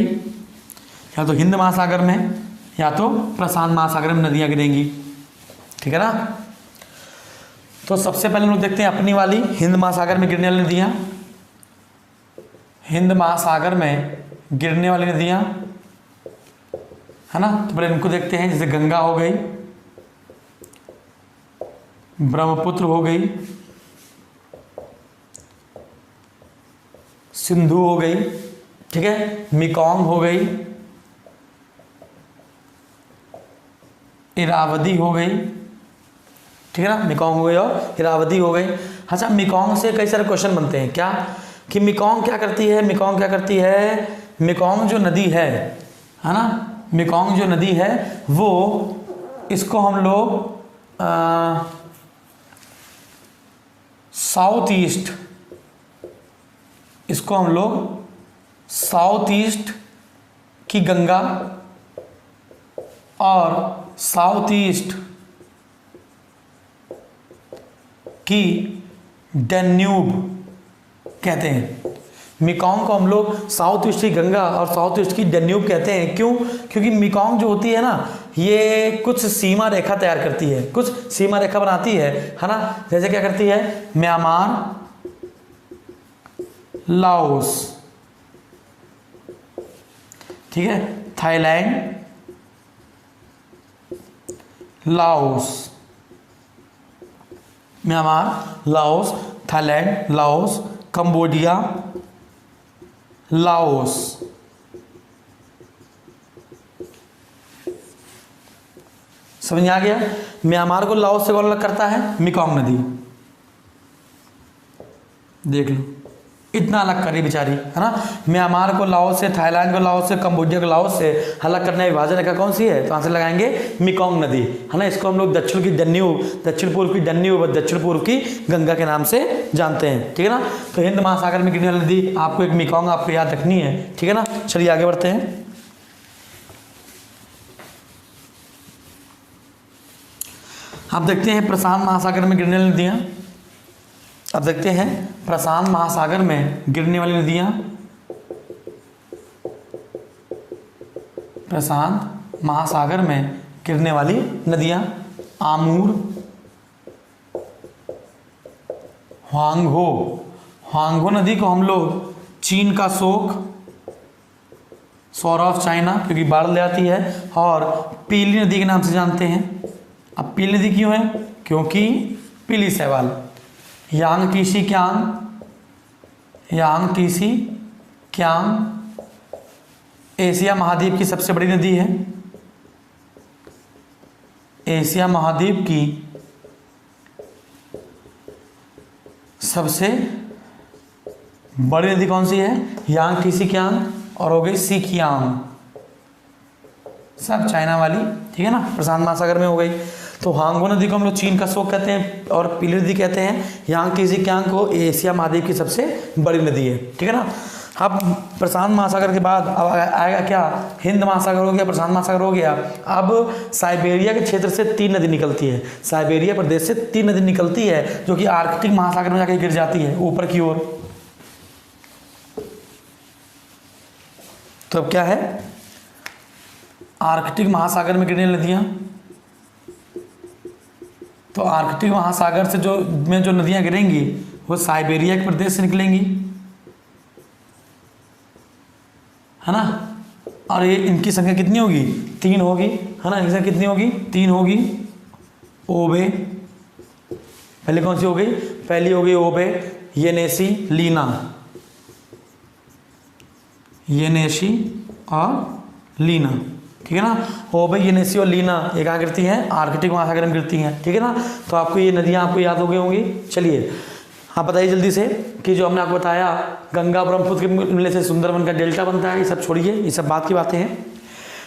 या तो हिंद महासागर में, या तो प्रशांत महासागर में नदियाँ गिरेंगी, ठीक है ना। तो सबसे पहले हम लोग देखते हैं अपनी वाली हिंद महासागर में गिरने वाली नदियाँ। हिंद महासागर में गिरने वाली नदियाँ, है ना। तो पहले इनको देखते हैं, जैसे गंगा हो गई, ब्रह्मपुत्र हो गई, सिंधु हो गई, ठीक है, मेकोंग हो गई, इरावदी हो गई, ठीक है ना, मेकोंग हो गई और इरावदी हो गई। अच्छा, मेकोंग से कई सारे क्वेश्चन बनते हैं क्या, कि मेकोंग क्या करती है। मेकोंग जो नदी है ना, मेकोंग जो नदी है वो, इसको हम लोग साउथ ईस्ट की गंगा और साउथ ईस्ट की डैन्यूब कहते हैं। मेकोंग को हम लोग साउथ ईस्ट की गंगा और साउथ ईस्ट की डैन्यूब कहते हैं। क्यों, क्योंकि मेकोंग जो होती है ना, ये कुछ सीमा रेखा तैयार करती है, कुछ सीमा रेखा बनाती है ना। जैसे क्या करती है, म्यांमार, लाओस, ठीक है, Thailand, Laos, Myanmar, Laos, Thailand, Laos, Cambodia, Laos, समझ में आ गया। म्यांमार को लाओस से कौन अलग करता है, मेकोंग नदी, देख लो इतना अलग करी बेचारी, है ना। म्यांमार को लाओस से, थाईलैंड को लाओस से, कंबोडिया को लाओस से अलग करने विभाजन रेखा कौन सी है, तो आंसर लगाएंगे मेकोंग नदी, है ना। इसको हम लोग दक्षिण की डैन्यूब, दक्षिण पूर्व की डैन्यूब और दक्षिण पूर्व की गंगा के नाम से जानते हैं, ठीक है ना। तो हिंद महासागर में गिरने वाली नदी आपको एक मेकोंग आपको याद रखनी है, ठीक है ना। चलिए आगे बढ़ते हैं। आप देखते हैं प्रशांत महासागर में गिरने वाली नदियाँ। अब देखते हैं प्रशांत महासागर में गिरने वाली नदियाँ। प्रशांत महासागर में गिरने वाली नदियाँ, आमूर, ह्वांगहो नदी को हम लोग चीन का शोक, सौर ऑफ चाइना क्योंकि बाढ़ ले आती है, और पीली नदी के नाम से जानते हैं। अब पीली नदी क्यों है, क्योंकि पीली शैवाल। यांग टीसी क्यांग एशिया महाद्वीप की सबसे बड़ी नदी है। एशिया महाद्वीप की सबसे बड़ी नदी कौन सी है? यांग सी कियांग और हो गई सी कियांग, सब चाइना वाली, ठीक है ना, प्रशांत महासागर में हो गई। तो हांगो नदी को हम लोग चीन का शोक कहते हैं और पीली नदी कहते हैं। यांग सी कियांग को एशिया महाद्वीप की सबसे बड़ी नदी है, ठीक है ना। अब प्रशांत महासागर के बाद अब आएगा क्या? हिंद महासागर हो गया, प्रशांत महासागर हो गया। अब साइबेरिया के क्षेत्र से 3 नदी निकलती है, साइबेरिया प्रदेश से 3 नदी निकलती है जो कि आर्कटिक महासागर में जाकर गिर जाती है ऊपर की ओर। तो अब क्या है? आर्कटिक महासागर में गिरने नदियां, तो आर्कटिक महासागर से जो नदियां गिरेंगी वो साइबेरिया के प्रदेश से निकलेंगी, है ना। और ये इनकी संख्या कितनी होगी? 3 होगी, है ना। इनकी संख्या कितनी होगी? 3 होगी। ओबे, पहले कौन सी हो गई? पहली हो गई ओबे, येनेसी, लीना, येनेसी और लीना, ठीक है ना। ओबे, येनेसी और लीना ये कहाँ गिरती हैं? आर्कटिक महासागर में गिरती हैं, ठीक है ना। तो आपको ये नदियाँ आपको याद हो गई होंगी। चलिए हाँ, बताइए जल्दी से कि जो हमने आपको बताया गंगा ब्रह्मपुत्र के मिलने से सुंदरवन का डेल्टा बनता है, ये सब छोड़िए, ये सब बात की बातें हैं।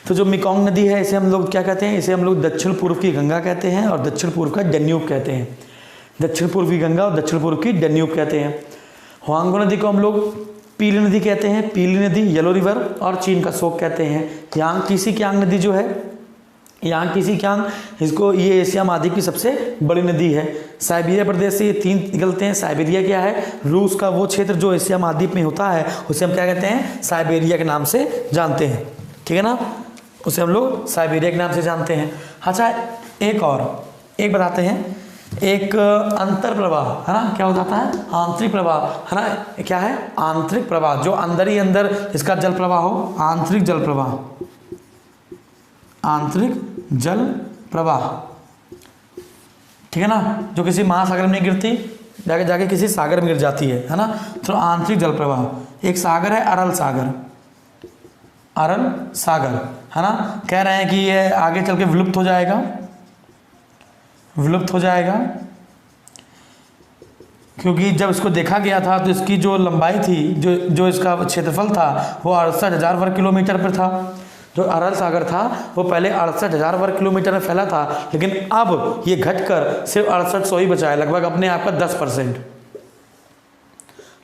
तो जो मेकोंग नदी है इसे हम लोग क्या कहते हैं? इसे हम लोग दक्षिण पूर्व की गंगा कहते हैं और दक्षिण पूर्व का डैन्यूब कहते हैं। दक्षिण पूर्व की गंगा और दक्षिण पूर्व की डैन्यूब कहते हैं। हुआंगो नदी को हम लोग पीली नदी कहते हैं, पीली नदी, येलो रिवर, और चीन का शोक कहते हैं। यांग सी कियांग नदी जो है, यांग सी कियांग, इसको ये एशिया महाद्वीप की सबसे बड़ी नदी है। साइबेरिया प्रदेश से ये 3 निकलते हैं। साइबेरिया क्या है? रूस का वो क्षेत्र जो एशिया महाद्वीप में होता है, उसे हम क्या कहते हैं? साइबेरिया के नाम से जानते हैं, ठीक है ना। उसे हम लोग साइबेरिया के नाम से जानते हैं। अच्छा, एक बताते हैं, एक अंतर प्रवाह, है ना, क्या हो जाता है? आंतरिक प्रवाह, है ना। क्या है? आंतरिक प्रवाह, जो अंदर ही अंदर इसका जल प्रवाह हो, आंतरिक जल प्रवाह, आंतरिक जल प्रवाह, ठीक है ना। जो किसी महासागर में गिरती, जाके किसी सागर में गिर जाती है ना। तो आंतरिक जल प्रवाह, एक सागर है अरल सागर, अरल सागर, है ना। कह रहे हैं कि ये आगे चल के विलुप्त हो जाएगा, विलुप्त हो जाएगा, क्योंकि जब इसको देखा गया था तो इसकी जो लंबाई थी, जो इसका क्षेत्रफल था वो 68,000 वर्ग किलोमीटर पर था। जो अरल सागर था वो पहले 68,000 वर्ग किलोमीटर में फैला था, लेकिन अब ये घटकर सिर्फ 6800 ही बचा है, लगभग अपने आप का 10%,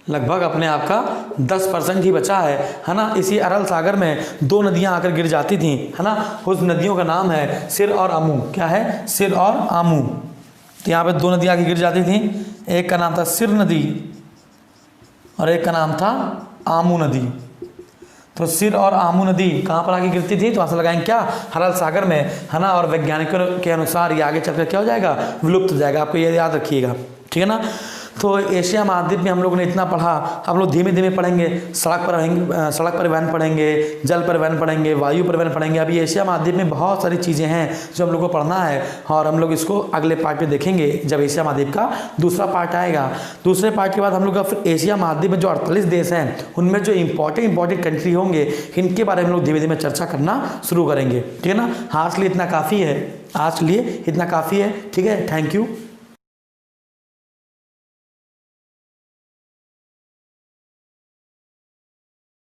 लगभग अपने आप का 10% ही बचा है ना। इसी अरल सागर में 2 नदियां आकर गिर जाती थी, है ना। उस नदियों का नाम है सिर और आमू। क्या है? सिर और आमू। तो यहाँ पे 2 नदियां आकर गिर जाती थी, एक का नाम था सिर नदी और एक का नाम था आमू नदी। तो सिर और आमू नदी कहाँ पर आके गिरती थी? तो आंसर लगाएंगे क्या? अरल सागर में, है ना। और वैज्ञानिकों के अनुसार ये आगे चलकर क्या हो जाएगा? विलुप्त हो जाएगा। आपको ये याद रखिएगा, ठीक है ना। तो एशिया महाद्वीप में हम लोगों ने इतना पढ़ा। हम लोग धीमे धीमे पढ़ेंगे, सड़क परिवहन पढ़ेंगे, जल परिवहन पढ़ेंगे, वायु परिवहन पढ़ेंगे। अभी एशिया महाद्वीप में बहुत सारी चीज़ें हैं जो हम लोग को पढ़ना है, और हम लोग इसको अगले पार्ट में देखेंगे जब एशिया महाद्वीप का दूसरा पार्ट आएगा। दूसरे पार्ट के बाद हम लोग का फिर एशिया महाद्वीप में जो 48 देश हैं उनमें जो इंपॉर्टेंट कंट्री होंगे, इनके बारे में हम लोग धीमे धीमे चर्चा करना शुरू करेंगे, ठीक है ना। आज के लिए इतना काफ़ी है, ठीक है। Thank you.